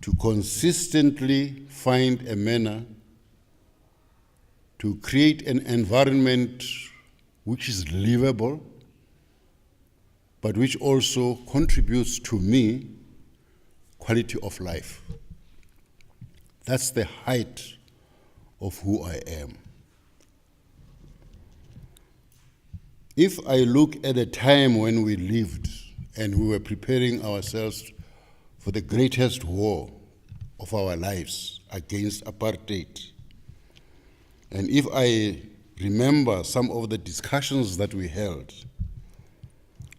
To consistently find a manner to create an environment which is livable, but which also contributes to me quality of life. That's the height of who I am. If I look at a time when we lived and we were preparing ourselves for the greatest war of our lives against apartheid, and if I remember some of the discussions that we held,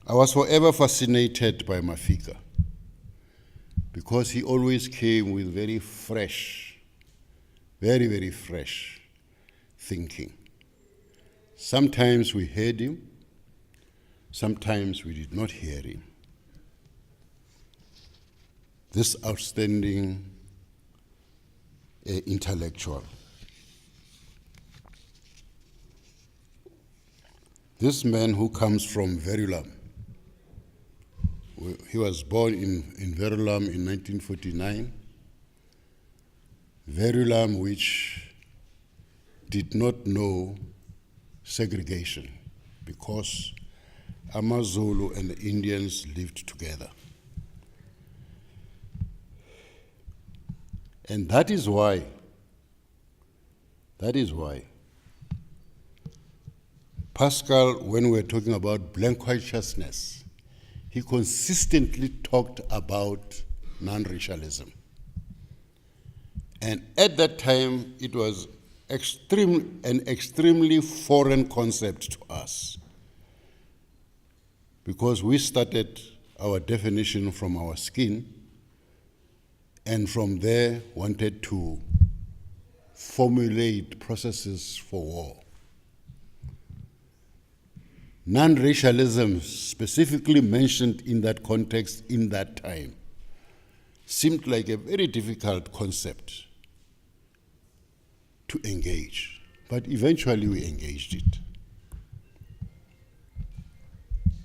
I was forever fascinated by Mafika because he always came with very fresh, very, very fresh thinking. Sometimes we heard him, sometimes we did not hear him. This outstanding intellectual. This man who comes from Verulam, he was born in Verulam in 1949. Verulam, which did not know segregation because AmaZulu and the Indians lived together. And that is why Pascal, when we're talking about blank consciousness, he consistently talked about non-racialism. And at that time, it was an extremely foreign concept to us because we started our definition from our skin and from there wanted to formulate processes for war. Non-racialism, specifically mentioned in that context in that time, seemed like a very difficult concept to engage, but eventually we engaged it.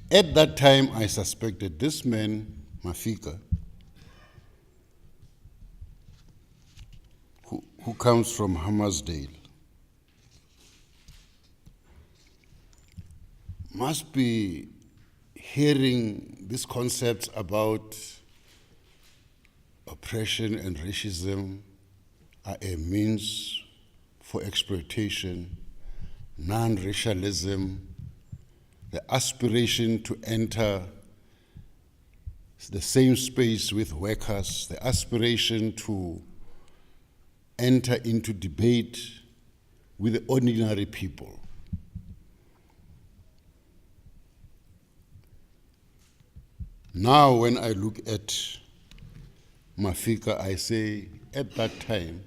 At that time, I suspected this man, Mafika, who comes from Hammersdale, must be hearing these concepts about oppression and racism are a means for exploitation, non-racialism, the aspiration to enter the same space with workers, the aspiration to enter into debate with the ordinary people. Now, when I look at Mafika, I say at that time,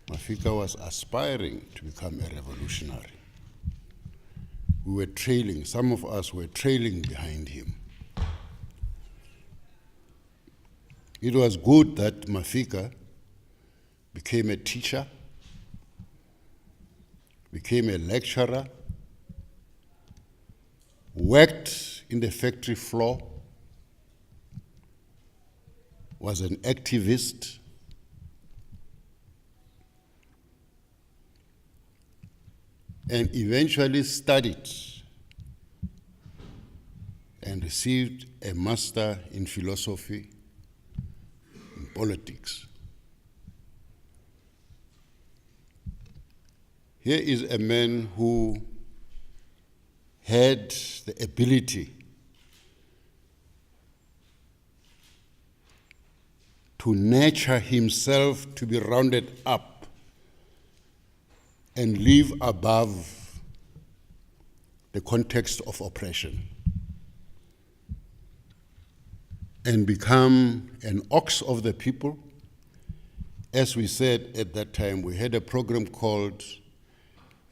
Mafika was aspiring to become a revolutionary. We were trailing, some of us were trailing behind him. It was good that Mafika became a teacher, became a lecturer, worked in the factory floor, was an activist, and eventually studied and received a master in philosophy, in politics. Here is a man who had the ability to nurture himself to be rounded up and live above the context of oppression and become an ox of the people. As we said at that time, we had a program called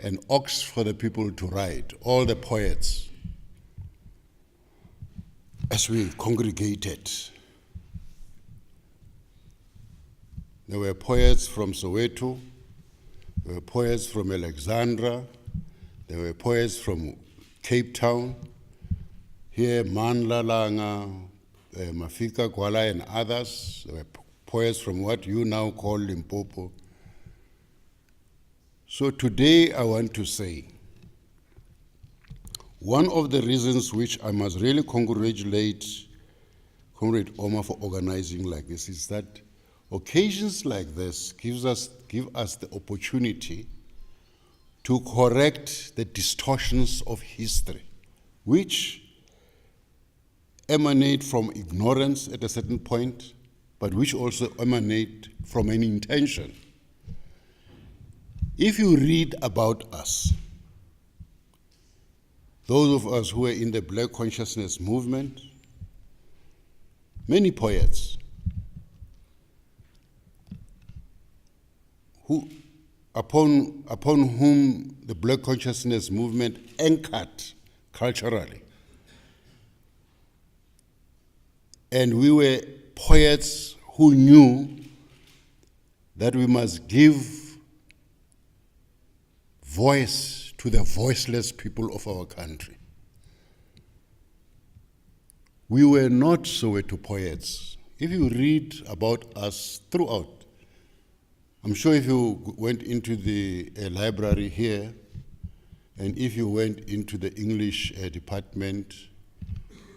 An Ox for the People to Ride, all the poets, as we congregated. There were poets from Soweto, there were poets from Alexandra, there were poets from Cape Town, here Mandla Langa, Mafika, Gwala, and others. There were poets from what you now call Limpopo. So today I want to say, one of the reasons which I must really congratulate Comrade Omar for organizing like this is that occasions like this give us the opportunity to correct the distortions of history, which emanate from ignorance at a certain point, but which also emanate from an intention. If you read about us, those of us who were in the Black Consciousness movement, many poets upon whom the Black Consciousness movement anchored culturally. And we were poets who knew that we must give voice to the voiceless people of our country. We were not Soweto poets. If you read about us throughout, I'm sure if you went into the library here, and if you went into the English department,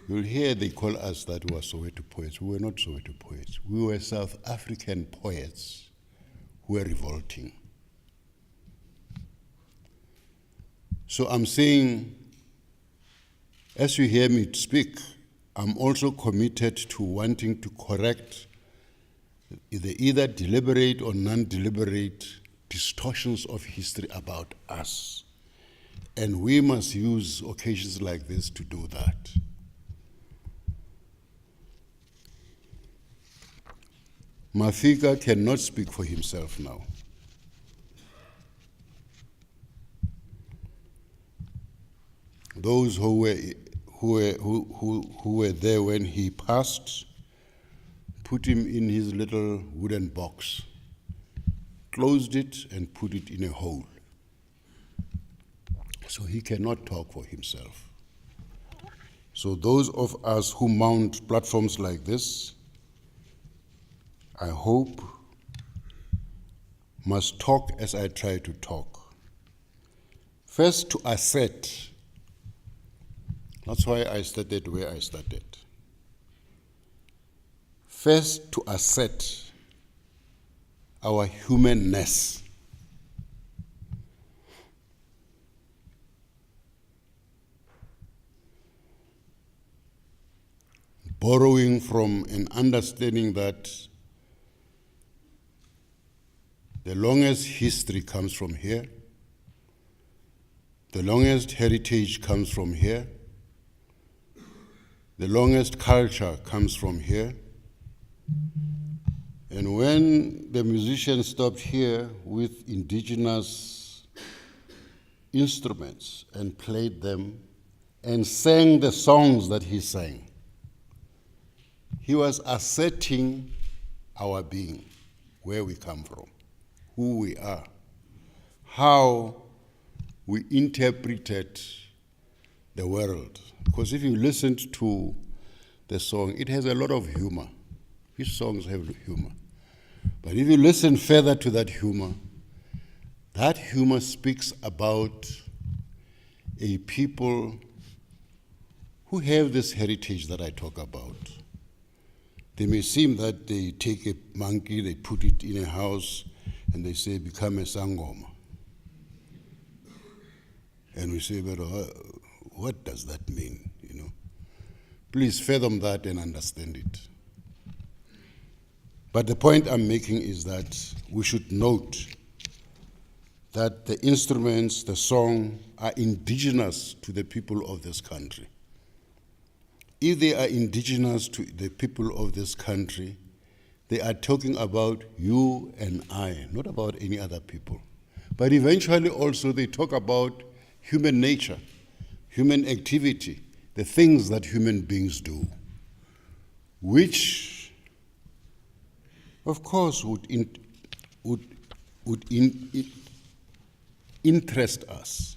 you'll hear they call us that we were Soweto poets. We were not Soweto poets. We were South African poets who were revolting. So I'm saying, as you hear me speak, I'm also committed to wanting to correct either deliberate or non-deliberate distortions of history about us. And we must use occasions like this to do that. Mafika cannot speak for himself now. Those who were there when he passed put him in his little wooden box, closed it and put it in a hole. So he cannot talk for himself. So those of us who mount platforms like this, I hope, must talk as I try to talk. First, to assert. That's why I started where I started. First, to assert our humanness. Borrowing from an understanding that the longest history comes from here, the longest heritage comes from here, the longest culture comes from here. And when the musician stopped here with indigenous instruments and played them and sang the songs that he sang, he was asserting our being, where we come from, who we are, how we interpreted the world. Because if you listened to the song, it has a lot of humor. His songs have humor. But if you listen further to that humor speaks about a people who have this heritage that I talk about. They may seem that they take a monkey, they put it in a house, and they say, become a sangoma. And we say, but what does that mean, you know? Please fathom that and understand it. But the point I'm making is that we should note that the instruments, the song, are indigenous to the people of this country. If they are indigenous to the people of this country, they are talking about you and I, not about any other people. But eventually also they talk about human nature, human activity, the things that human beings do, which, of course, would interest us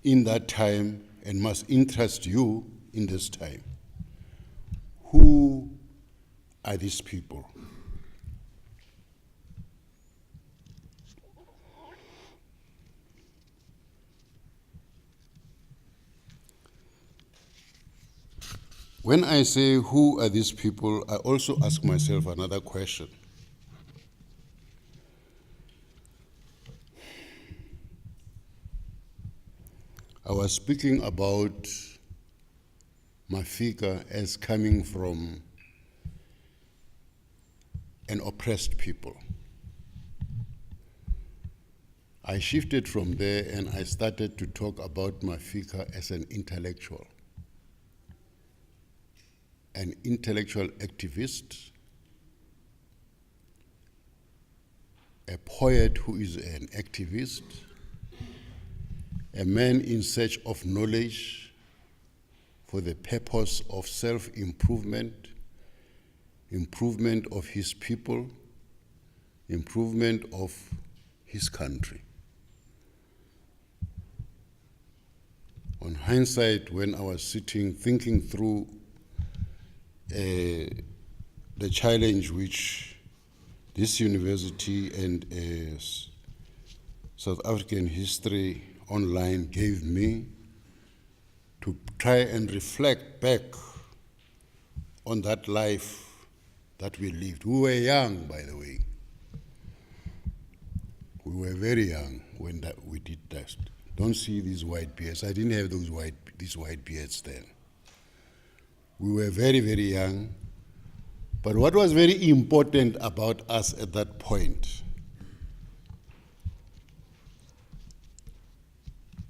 in that time and must interest you in this time. Who are these people? when I say who are these people, I also ask myself another question. I was speaking about Mafika as coming from an oppressed people. I shifted from there and I started to talk about Mafika as an intellectual activist, a poet who is an activist, a man in search of knowledge for the purpose of self-improvement, improvement of his people, improvement of his country. On hindsight, when I was sitting thinking through the challenge which this university and South African History Online gave me to try and reflect back on that life that we lived. We were young, by the way. We were very young when we did that. Don't see these white beards. I didn't have these white beards then. We were very, very young. But what was very important about us at that point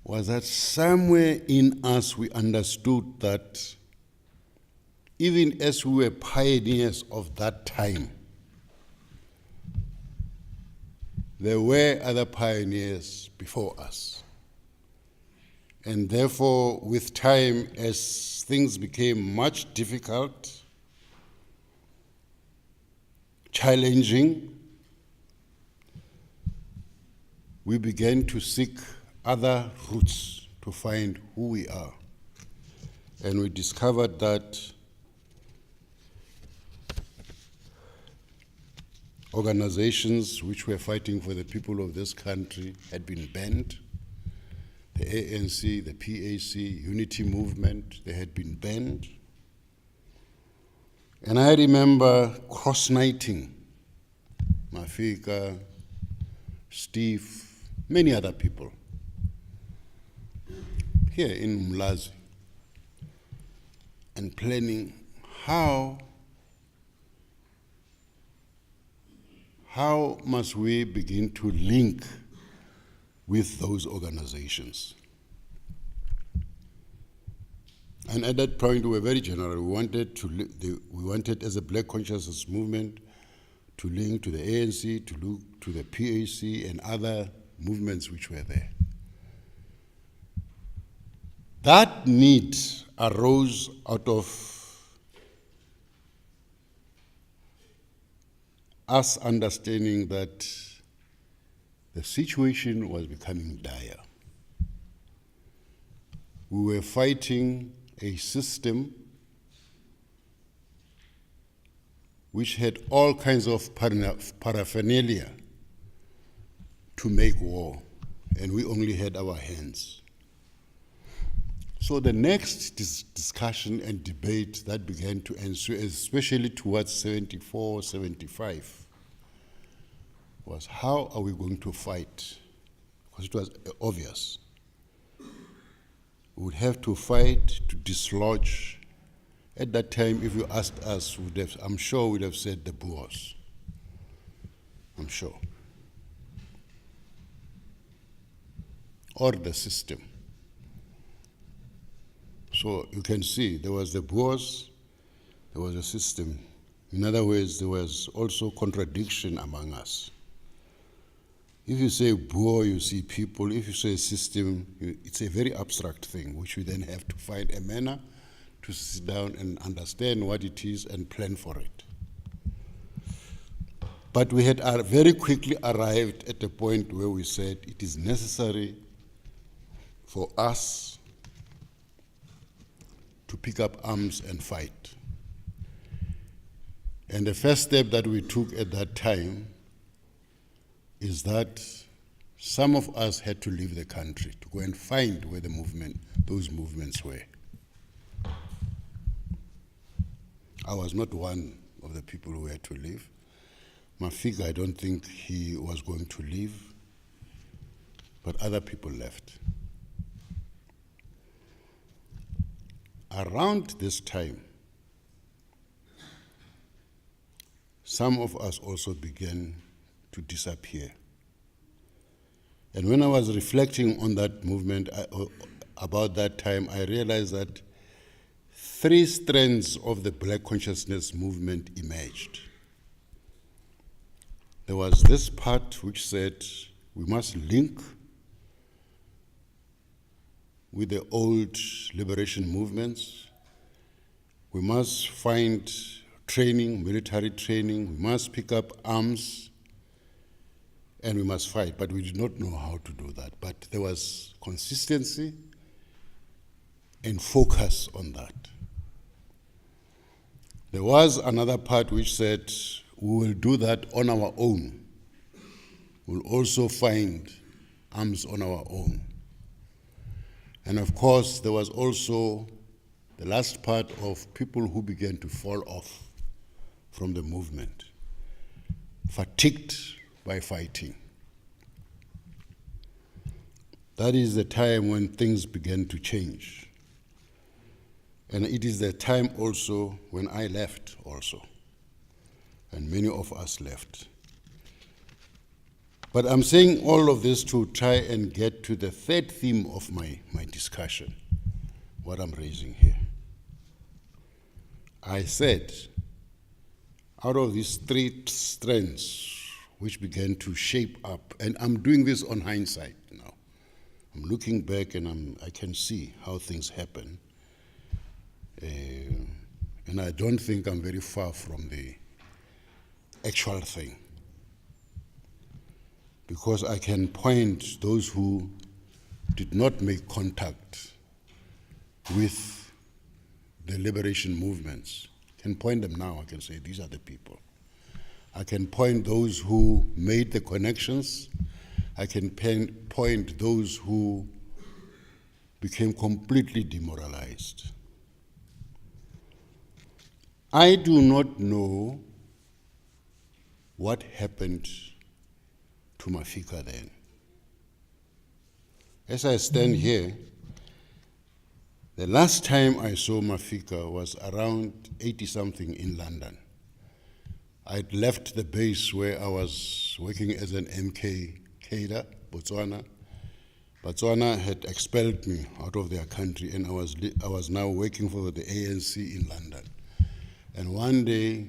was that somewhere in us we understood that even as we were pioneers of that time, there were other pioneers before us. And therefore, with time, as things became much difficult, challenging, we began to seek other routes to find who we are. And we discovered that organizations which were fighting for the people of this country had been banned. The ANC, the PAC, Unity Movement, they had been banned. And I remember cross-nighting Mafika, Steve, many other people here in Umlazi, and planning how must we begin to link with those organizations. And at that point, we were very general. We wanted as a Black Consciousness movement to link to the ANC, to look to the PAC and other movements which were there. That need arose out of us understanding that the situation was becoming dire. We were fighting a system which had all kinds of paraphernalia to make war, and we only had our hands. So the next discussion and debate that began to ensue, especially towards 74, 75, was how are we going to fight? Because it was obvious. We would have to fight to dislodge. At that time, if you asked us, I'm sure we'd have said the Boers. I'm sure. Or the system. So you can see there was the Boers, there was a system. In other words, there was also contradiction among us. If you say Boer, you see people. If you say system, it's a very abstract thing, which we then have to find a manner to sit down and understand what it is and plan for it. But we had very quickly arrived at a point where we said it is necessary for us to pick up arms and fight. And the first step that we took at that time is that some of us had to leave the country to go and find where those movements were. I was not one of the people who had to leave. Mafika, I don't think he was going to leave, but other people left. Around this time, some of us also began to disappear. And when I was reflecting on that movement, about that time, I realized that 3 strands of the Black consciousness movement emerged. There was this part which said we must link with the old liberation movements. We must find training, military training. We must pick up arms, and we must fight. But we did not know how to do that. But there was consistency and focus on that. There was another part which said we will do that on our own. We'll also find arms on our own. And of course, there was also the last part of people who began to fall off from the movement, fatigued by fighting. That is the time when things began to change. And it is the time also when I left also, and many of us left. But I'm saying all of this to try and get to the third theme of my discussion, what I'm raising here. I said, out of these 3 strands which began to shape up, and I'm doing this on hindsight now. I'm looking back and I can see how things happen. And I don't think I'm very far from the actual thing, because I can point those who did not make contact with the liberation movements. I can point them now. I can say these are the people. I can point those who made the connections. I can point those who became completely demoralized. I do not know what happened to Mafika then. As I stand here, the last time I saw Mafika was around 80-something in London. I'd left the base where I was working as an MK cadre, Botswana. Botswana had expelled me out of their country, and I was now working for the ANC in London. And one day,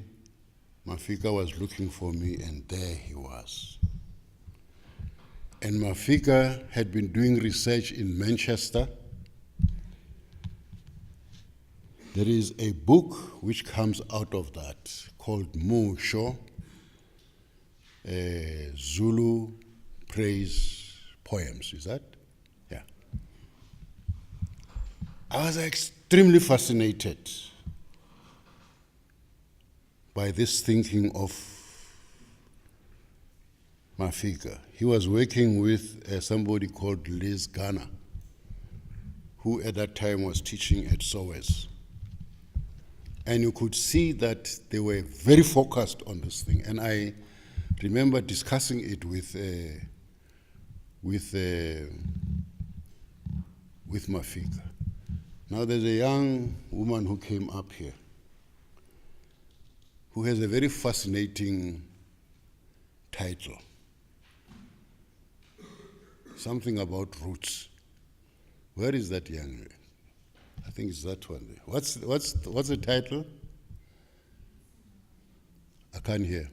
Mafika was looking for me, and there he was. And Mafika had been doing research in Manchester. There is a book which comes out of that called Musho, Zulu Praise Poems, is that? Yeah. I was extremely fascinated by this thinking of Mafika. He was working with somebody called Liz Garner, who at that time was teaching at SOAS. And you could see that they were very focused on this thing. And I remember discussing it with Mafika. Now there's a young woman who came up here who has a very fascinating title. Something about roots. Where is that young lady? I think it's that one there. What's the title? I can't hear.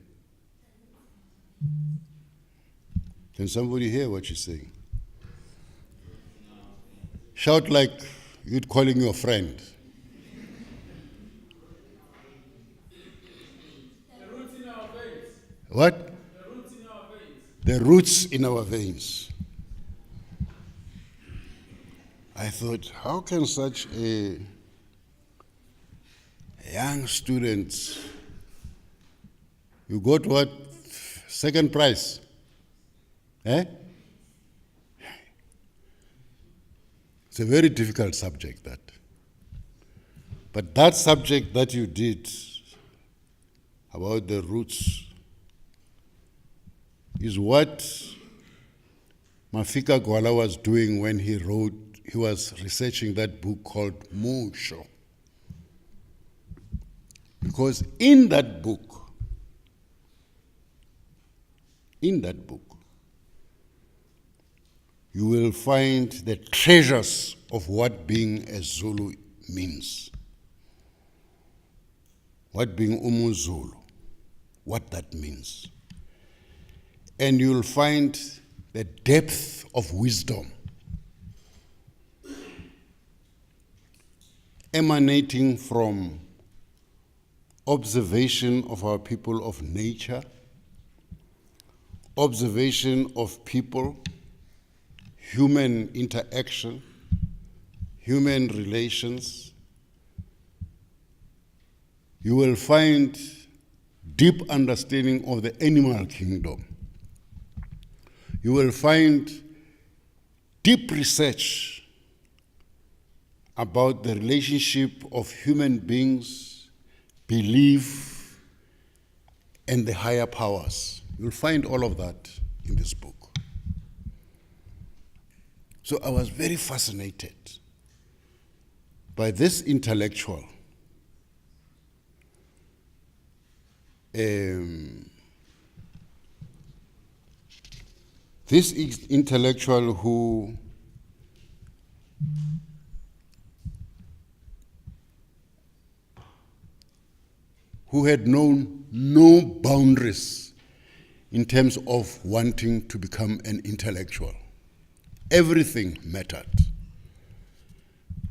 Can somebody hear what she's saying? Shout like you're calling your friend. The roots in our veins. What? The roots in our veins. The roots in our veins. I thought, how can such a young student, you got what, second prize? Eh? It's a very difficult subject, that. But that subject that you did about the roots, is what Mafika Gwala was doing when he was researching that book called Musho. Because in that book, you will find the treasures of what being a Zulu means. What being UmuZulu, what that means. And you'll find the depth of wisdom emanating from observation of our people of nature, observation of people, human interaction, human relations. You will find deep understanding of the animal kingdom. You will find deep research about the relationship of human beings, belief, and the higher powers. You'll find all of that in this book. So I was very fascinated by this intellectual. This intellectual who had known no boundaries in terms of wanting to become an intellectual. Everything mattered.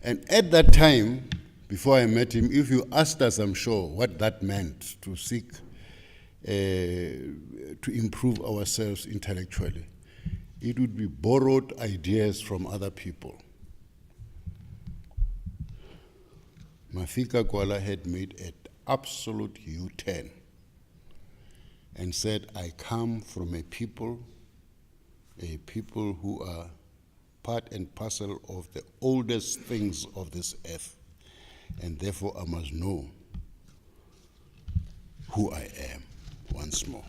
And at that time, before I met him, if you asked us, I'm sure, what that meant to seek to improve ourselves intellectually, it would be borrowed ideas from other people. Mafika Gwala had made an absolute U-turn and said, I come from a people who are part and parcel of the oldest things of this earth, and therefore I must know who I am once more.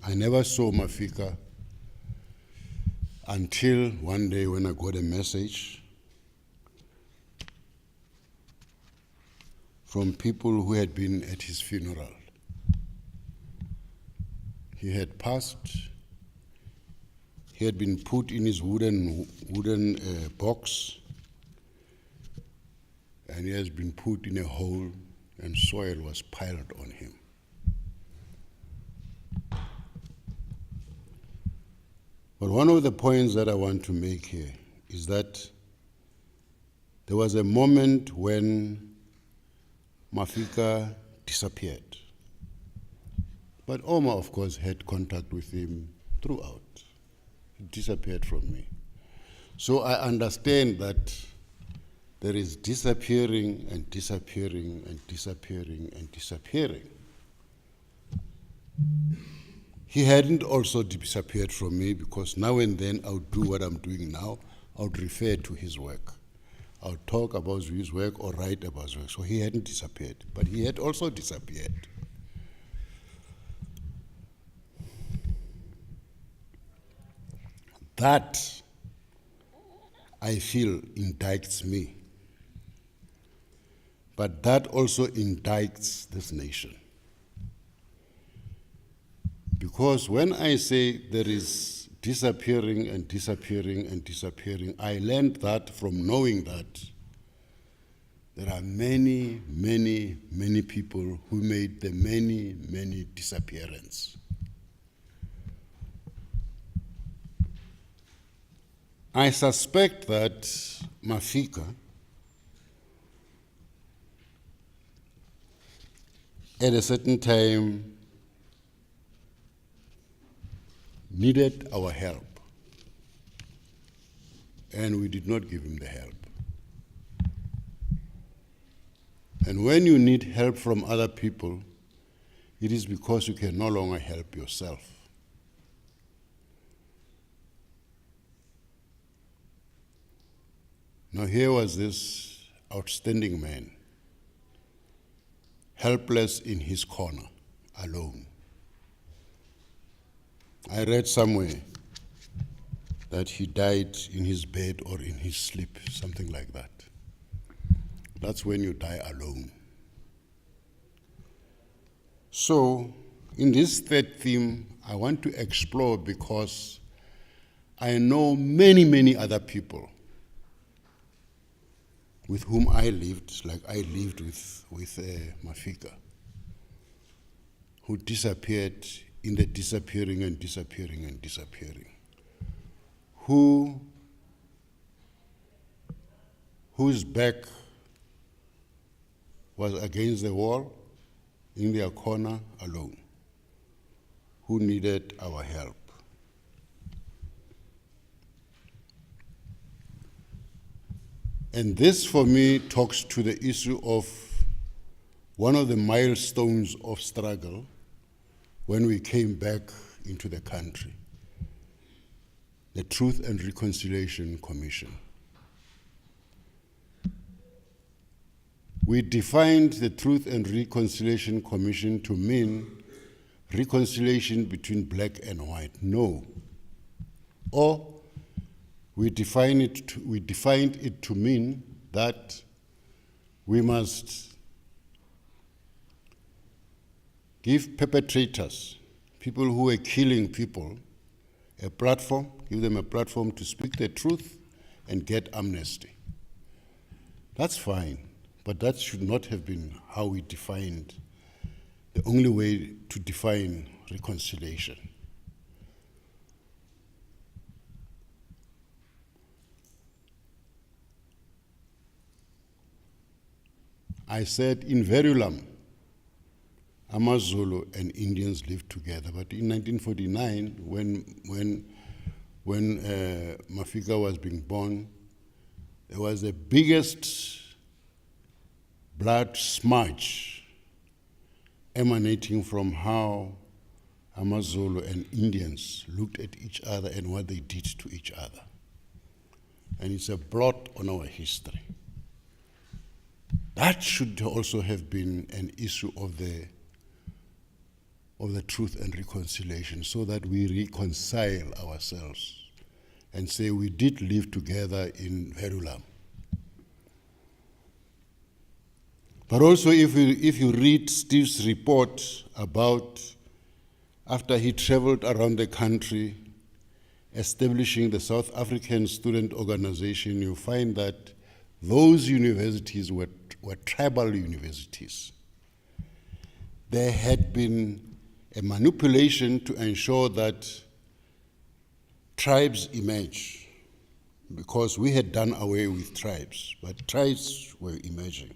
I never saw Mafika until one day when I got a message from people who had been at his funeral. He had passed. He had been put in his wooden box, and he has been put in a hole, and soil was piled on him. But one of the points that I want to make here is that there was a moment when Mafika disappeared. But Omar, of course, had contact with him throughout. He disappeared from me. So I understand that there is disappearing and disappearing and disappearing and disappearing. He hadn't also disappeared from me, because now and then I would do what I'm doing now. I would refer to his work. I would talk about his work or write about his work. So he hadn't disappeared, but he had also disappeared. That, I feel, indicts me. But that also indicts this nation. Because when I say there is disappearing and disappearing and disappearing, I learned that from knowing that there are many, many, many people who made the many, many disappearances. I suspect that Mafika, at a certain time, needed our help, and we did not give him the help. And when you need help from other people, it is because you can no longer help yourself. Now here was this outstanding man helpless in his corner, alone. I read somewhere that he died in his bed or in his sleep, something like that. That's when you die alone. So, in this third theme, I want to explore because I know many, many other people with whom I lived, like I lived with Mafika, who disappeared in the disappearing and disappearing and disappearing, whose back was against the wall, in their corner alone, who needed our help. And this, for me, talks to the issue of one of the milestones of struggle when we came back into the country, the Truth and Reconciliation Commission. We defined the Truth and Reconciliation Commission to mean reconciliation between black and white. No. Or we defined it to mean that we must give perpetrators, people who are killing people, a platform, give them a platform to speak the truth and get amnesty. That's fine, but that should not have been how we defined, the only way to define reconciliation. I said in Verulam, Amazulu and Indians lived together. But in 1949, when Mafika was being born, there was the biggest blood smudge emanating from how Amazulu and Indians looked at each other and what they did to each other. And it's a blot on our history. That should also have been an issue of the Truth and Reconciliation, so that we reconcile ourselves and say we did live together in Verulam. But also if you read Steve's report about after he traveled around the country establishing the South African Student Organization, you find that those universities were tribal universities. There had been a manipulation to ensure that tribes emerge, because we had done away with tribes, but tribes were emerging.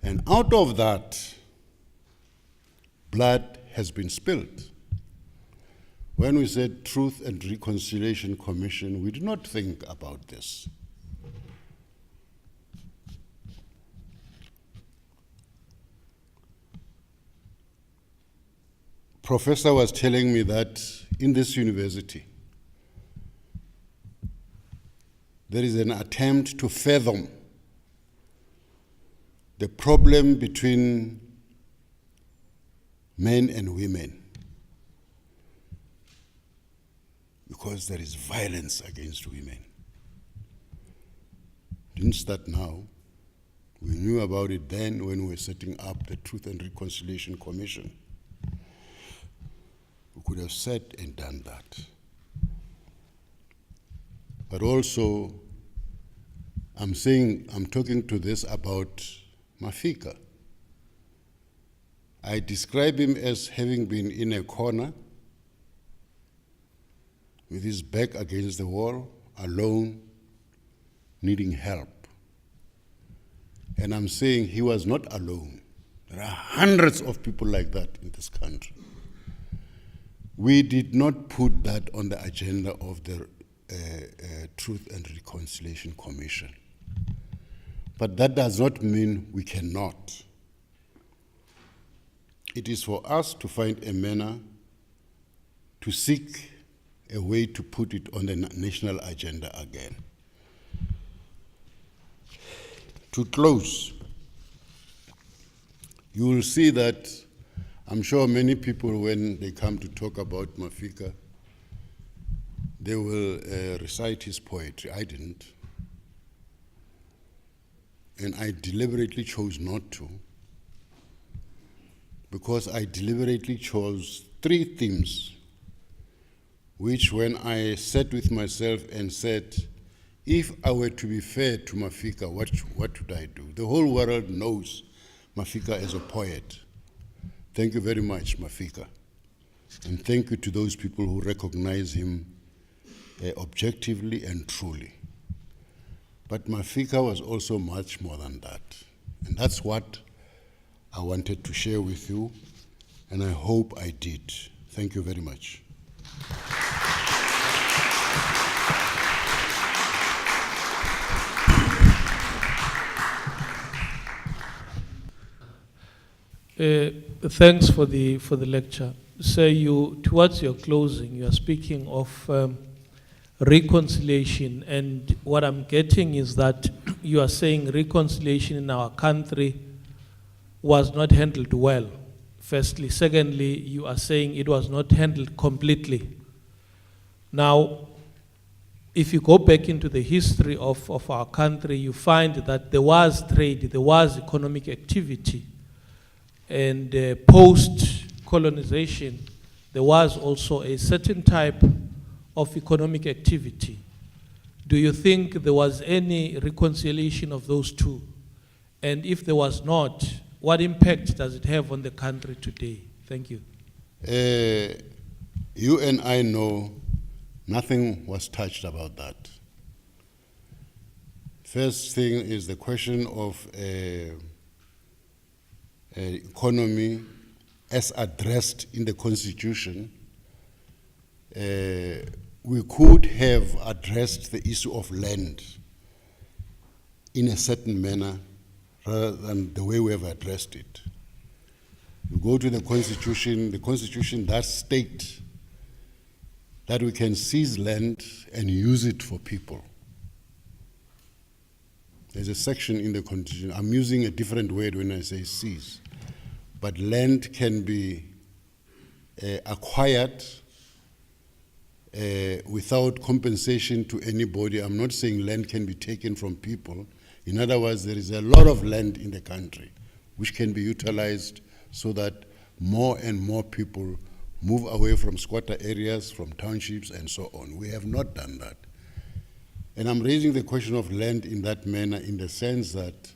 And out of that, blood has been spilled. When we said Truth and Reconciliation Commission, we did not think about this. Professor was telling me that in this university, there is an attempt to fathom the problem between men and women, because there is violence against women. Didn't start now. We knew about it then when we were setting up the Truth and Reconciliation Commission. We could have said and done that. But also, I'm talking to this about Mafika. I describe him as having been in a corner with his back against the wall, alone, needing help. And I'm saying he was not alone. There are hundreds of people like that in this country. We did not put that on the agenda of the Truth and Reconciliation Commission. But that does not mean we cannot. It is for us to find a manner to seek a way to put it on the national agenda again. To close, you will see that I'm sure many people, when they come to talk about Mafika, they will recite his poetry. I didn't. And I deliberately chose not to, because I deliberately chose 3 themes, which when I sat with myself and said, if I were to be fair to Mafika, what should I do? The whole world knows Mafika as a poet. Thank you very much, Mafika. And thank you to those people who recognize him objectively and truly. But Mafika was also much more than that. And that's what I wanted to share with you, and I hope I did. Thank you very much. Thanks for the lecture. So towards your closing, you are speaking of reconciliation, and what I'm getting is that you are saying reconciliation in our country was not handled well. Firstly. Secondly, you are saying it was not handled completely. Now, if you go back into the history of our country, you find that there was trade, there was economic activity, and post-colonization, there was also a certain type of economic activity. Do you think there was any reconciliation of those two? And if there was not, what impact does it have on the country today? Thank you. You and I know nothing was touched about that. First thing is the question of economy as addressed in the Constitution. We could have addressed the issue of land in a certain manner rather than the way we have addressed it. You go to the Constitution does state that we can seize land and use it for people. There's a section in the Constitution, I'm using a different word when I say seize, but land can be acquired without compensation to anybody. I'm not saying land can be taken from people. In other words, there is a lot of land in the country which can be utilized so that more and more people move away from squatter areas, from townships, and so on. We have not done that. And I'm raising the question of land in that manner in the sense that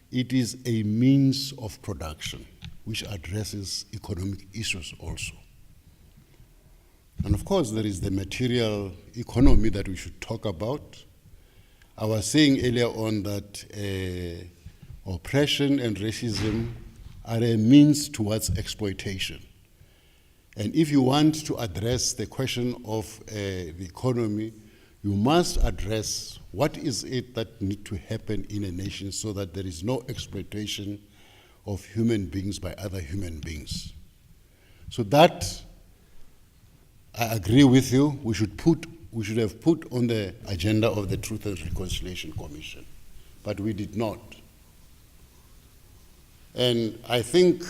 it is a means of production which addresses economic issues also. And of course, there is the material economy that we should talk about. I was saying earlier on that oppression and racism are a means towards exploitation. And if you want to address the question of the economy, you must address what is it that needs to happen in a nation so that there is no exploitation of human beings by other human beings. So that, I agree with you, we should have put on the agenda of the Truth and Reconciliation Commission, but we did not. And I think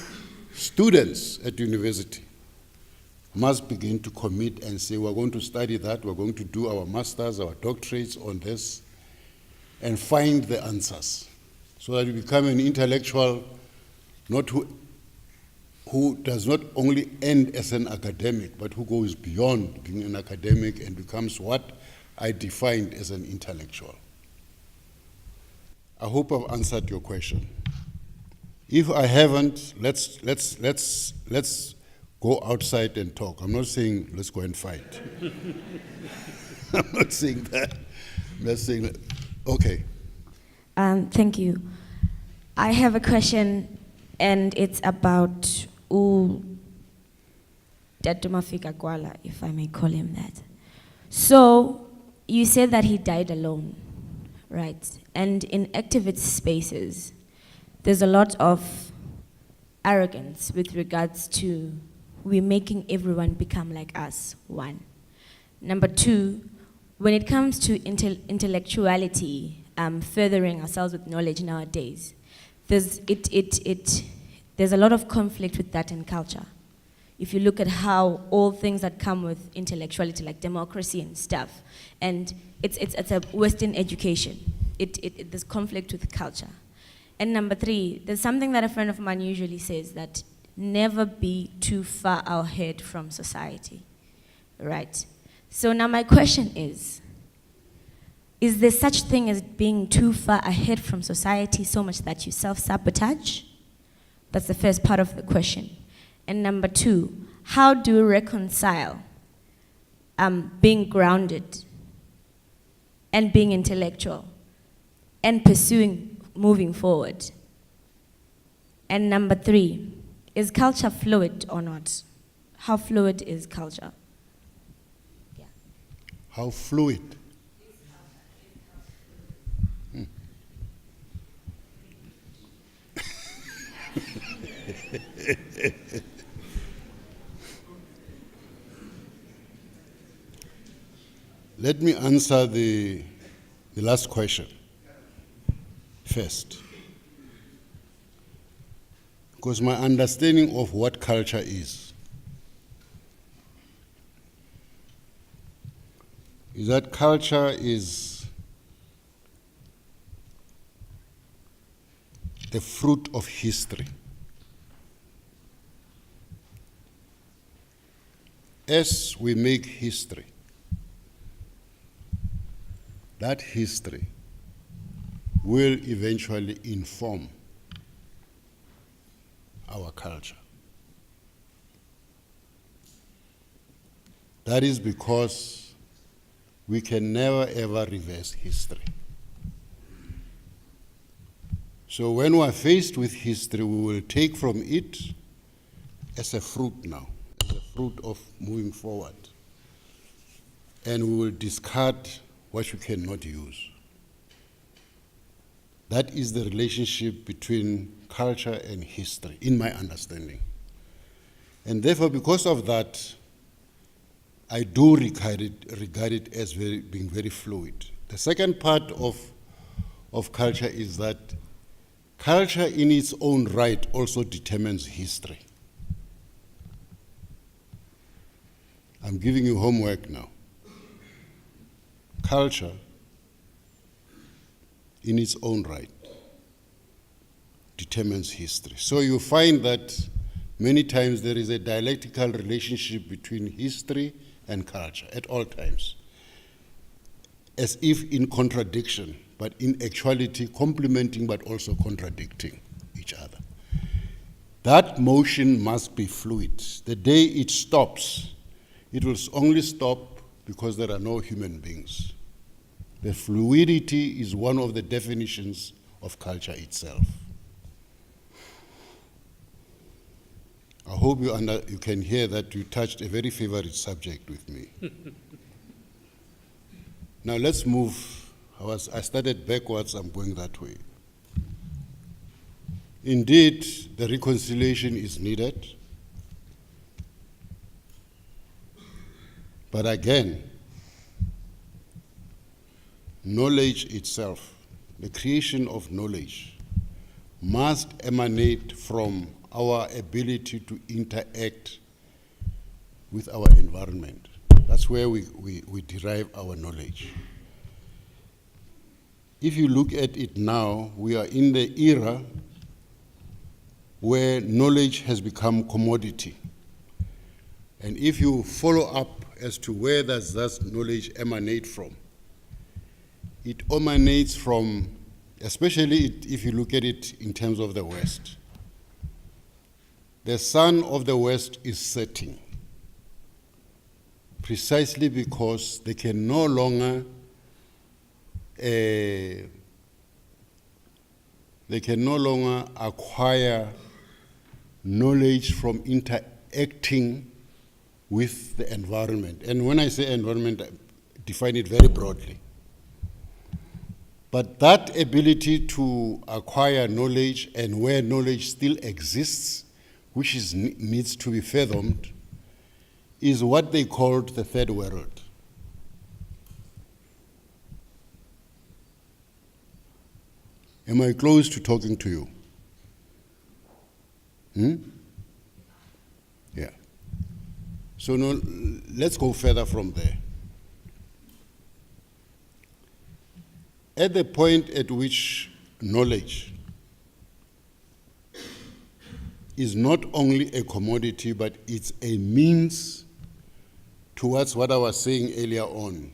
students at university must begin to commit and say, we're going to study that, we're going to do our masters, our doctorates on this, and find the answers, so that you become an intellectual, not who does not only end as an academic, but who goes beyond being an academic and becomes what I defined as an intellectual. I hope I've answered your question. If I haven't, let's go outside and talk. I'm not saying let's go and fight. I'm not saying that. I'm not saying that. Okay. Thank you. I have a question, and it's about Mafika Gwala, if I may call him that. So, you said that he died alone, right? And in activist spaces, there's a lot of arrogance with regards to we're making everyone become like us, one. Number two, when it comes to intellectuality, furthering ourselves with knowledge nowadays, there's a lot of conflict with that in culture. If you look at how all things that come with intellectuality, like democracy and stuff, and it's a Western education, there's conflict with culture. And number 3, there's something that a friend of mine usually says, that never be too far ahead from society, right? So now my question is there such thing as being too far ahead from society so much that you self-sabotage? That's the first part of the question. And number 2, how do you reconcile being grounded and being intellectual and pursuing moving forward? And number 3, is culture fluid or not? How fluid is culture? Yeah. How fluid? Let me answer the last question first. Because my understanding of what culture is that culture is the fruit of history. As we make history, that history will eventually inform our culture. That is because we can never ever reverse history. So when we are faced with history, we will take from it as a fruit now, as a fruit of moving forward. And we will discard what you cannot use. That is the relationship between culture and history, in my understanding. And therefore, because of that, I do regard it as being very fluid. The second part of culture is that culture in its own right also determines history. I'm giving you homework now. Culture in its own right determines history. So you find that many times there is a dialectical relationship between history and culture at all times, as if in contradiction, but in actuality complementing but also contradicting each other. That motion must be fluid. The day it stops, it will only stop because there are no human beings. The fluidity is one of the definitions of culture itself. I hope you can hear that you touched a very favorite subject with me. Now let's move. I started backwards, I'm going that way. Indeed, the reconciliation is needed. But again, knowledge itself, the creation of knowledge, must emanate from our ability to interact with our environment. That's where we derive our knowledge. If you look at it now, we are in the era where knowledge has become commodity. And if you follow up as to where does that knowledge emanate from, it emanates from, especially if you look at it in terms of the West. The sun of the West is setting precisely because they can no longer acquire knowledge from interacting with the environment. And when I say environment, I define it very broadly. But that ability to acquire knowledge and where knowledge still exists, which needs to be fathomed, is what they called the third world. Am I close to talking to you? Yeah. So no, let's go further from there. At the point at which knowledge is not only a commodity, but it's a means towards what I was saying earlier on,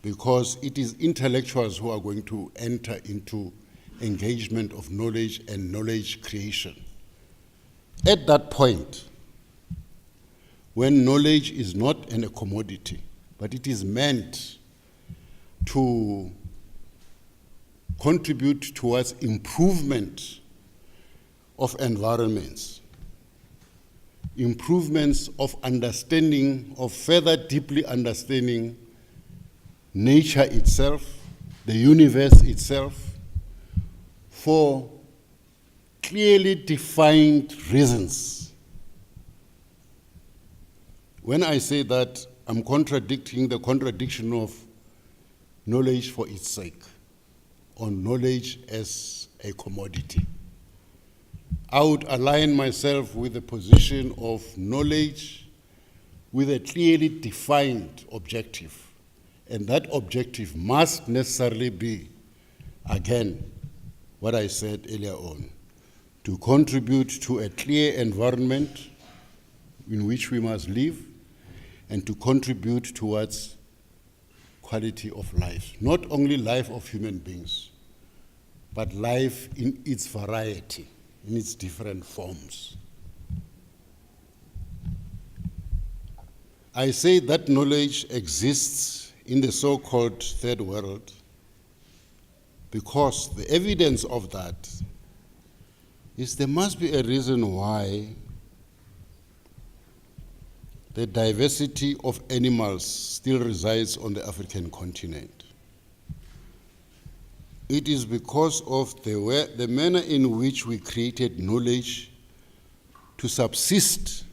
because it is intellectuals who are going to enter into engagement of knowledge and knowledge creation. At that point, when knowledge is not a commodity, but it is meant to contribute towards improvement of environments, improvements of understanding, of further deeply understanding nature itself, the universe itself, for clearly defined reasons. When I say that, I'm contradicting the contradiction of knowledge for its sake, or knowledge as a commodity. I would align myself with the position of knowledge with a clearly defined objective. And that objective must necessarily be, again, what I said earlier on, to contribute to a clear environment in which we must live and to contribute towards quality of life. Not only life of human beings, but life in its variety, in its different forms. I say that knowledge exists in the so-called third world because the evidence of that is there must be a reason why the diversity of animals still resides on the African continent. It is because of the manner in which we created knowledge to subsist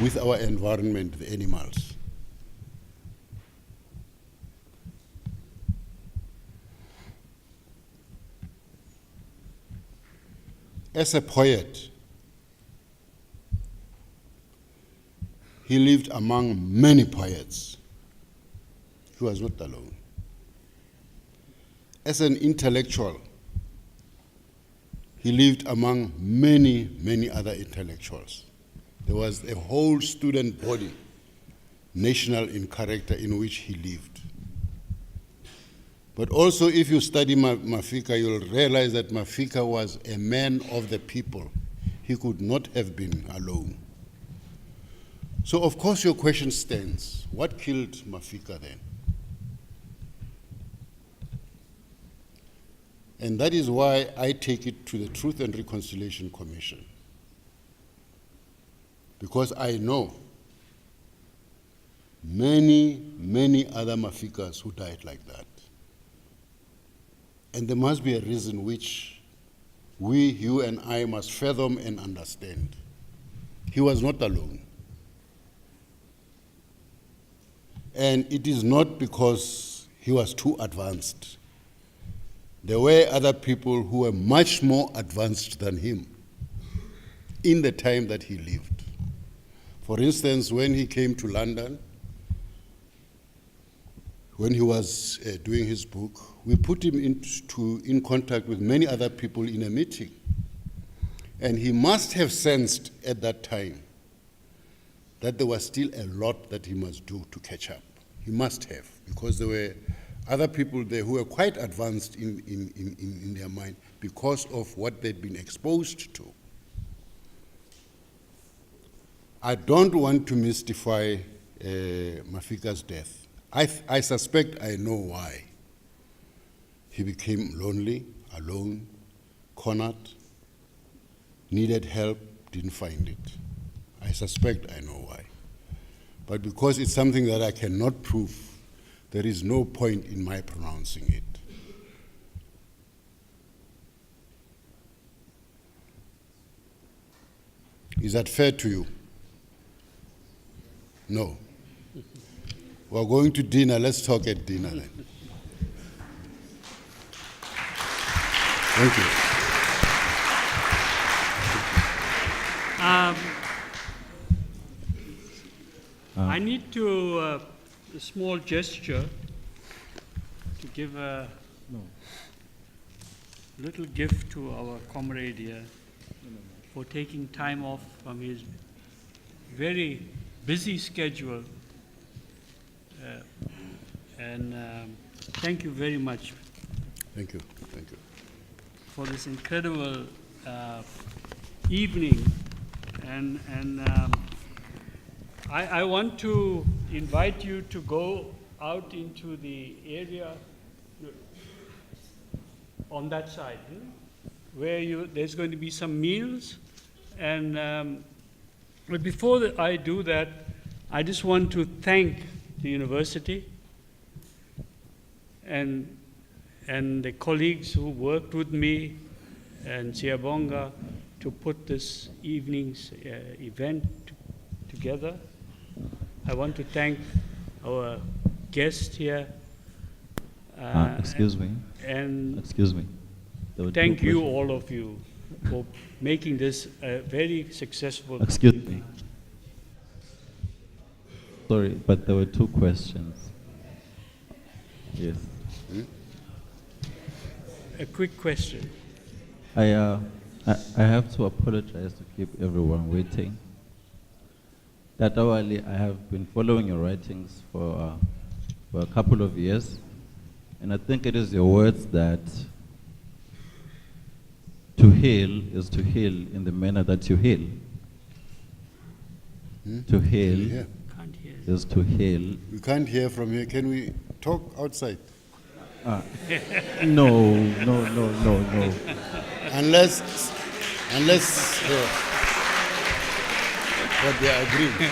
with our environment, the animals. As a poet, he lived among many poets. He was not alone. As an intellectual, he lived among many, many other intellectuals. There was a whole student body, national in character, in which he lived. But also, if you study Mafika, you'll realize that Mafika was a man of the people. He could not have been alone. So, of course, your question stands. What killed Mafika then? And that is why I take it to the Truth and Reconciliation Commission. Because I know many, many other Mafikas who died like that. And there must be a reason which we, you and I, must fathom and understand. He was not alone. And it is not because he was too advanced. There were other people who were much more advanced than him in the time that he lived. For instance, when he came to London, when he was doing his book, we put him in contact with many other people in a meeting. And he must have sensed at that time that there was still a lot that he must do to catch up. He must have, because there were other people there who were quite advanced in their mind because of what they'd been exposed to. I don't want to mystify Mafika's death. I suspect I know why. He became lonely, alone, cornered, needed help, didn't find it. I suspect I know why. But because it's something that I cannot prove, there is no point in my pronouncing it. Is that fair to you? No. We're going to dinner. Let's talk at dinner then. Thank you. I need to, a small gesture to give a little gift to our comrade here for taking time off from his very busy schedule. And thank you very much Thank you. Thank you. for this incredible evening. And I want to invite you to go out into the area on that side, where there's going to be some meals. And but before I do that, I just want to thank the university and the colleagues who worked with me and Siyabonga to put this evening's event together. I want to thank our guest here. Excuse me. And Excuse me. There were thank two you, questions. all of you, for making this a very successful Excuse evening. me. Sorry, but there were two questions. Yes. A quick question. I have to apologize to keep everyone waiting. That hourly, I have been following your writings for a couple of years, and I think it is your words that to heal is to heal in the manner that you heal. To heal Yeah. Can't hear. is to heal. We can't hear from here. Can we talk outside? No. Unless what they are agreeing.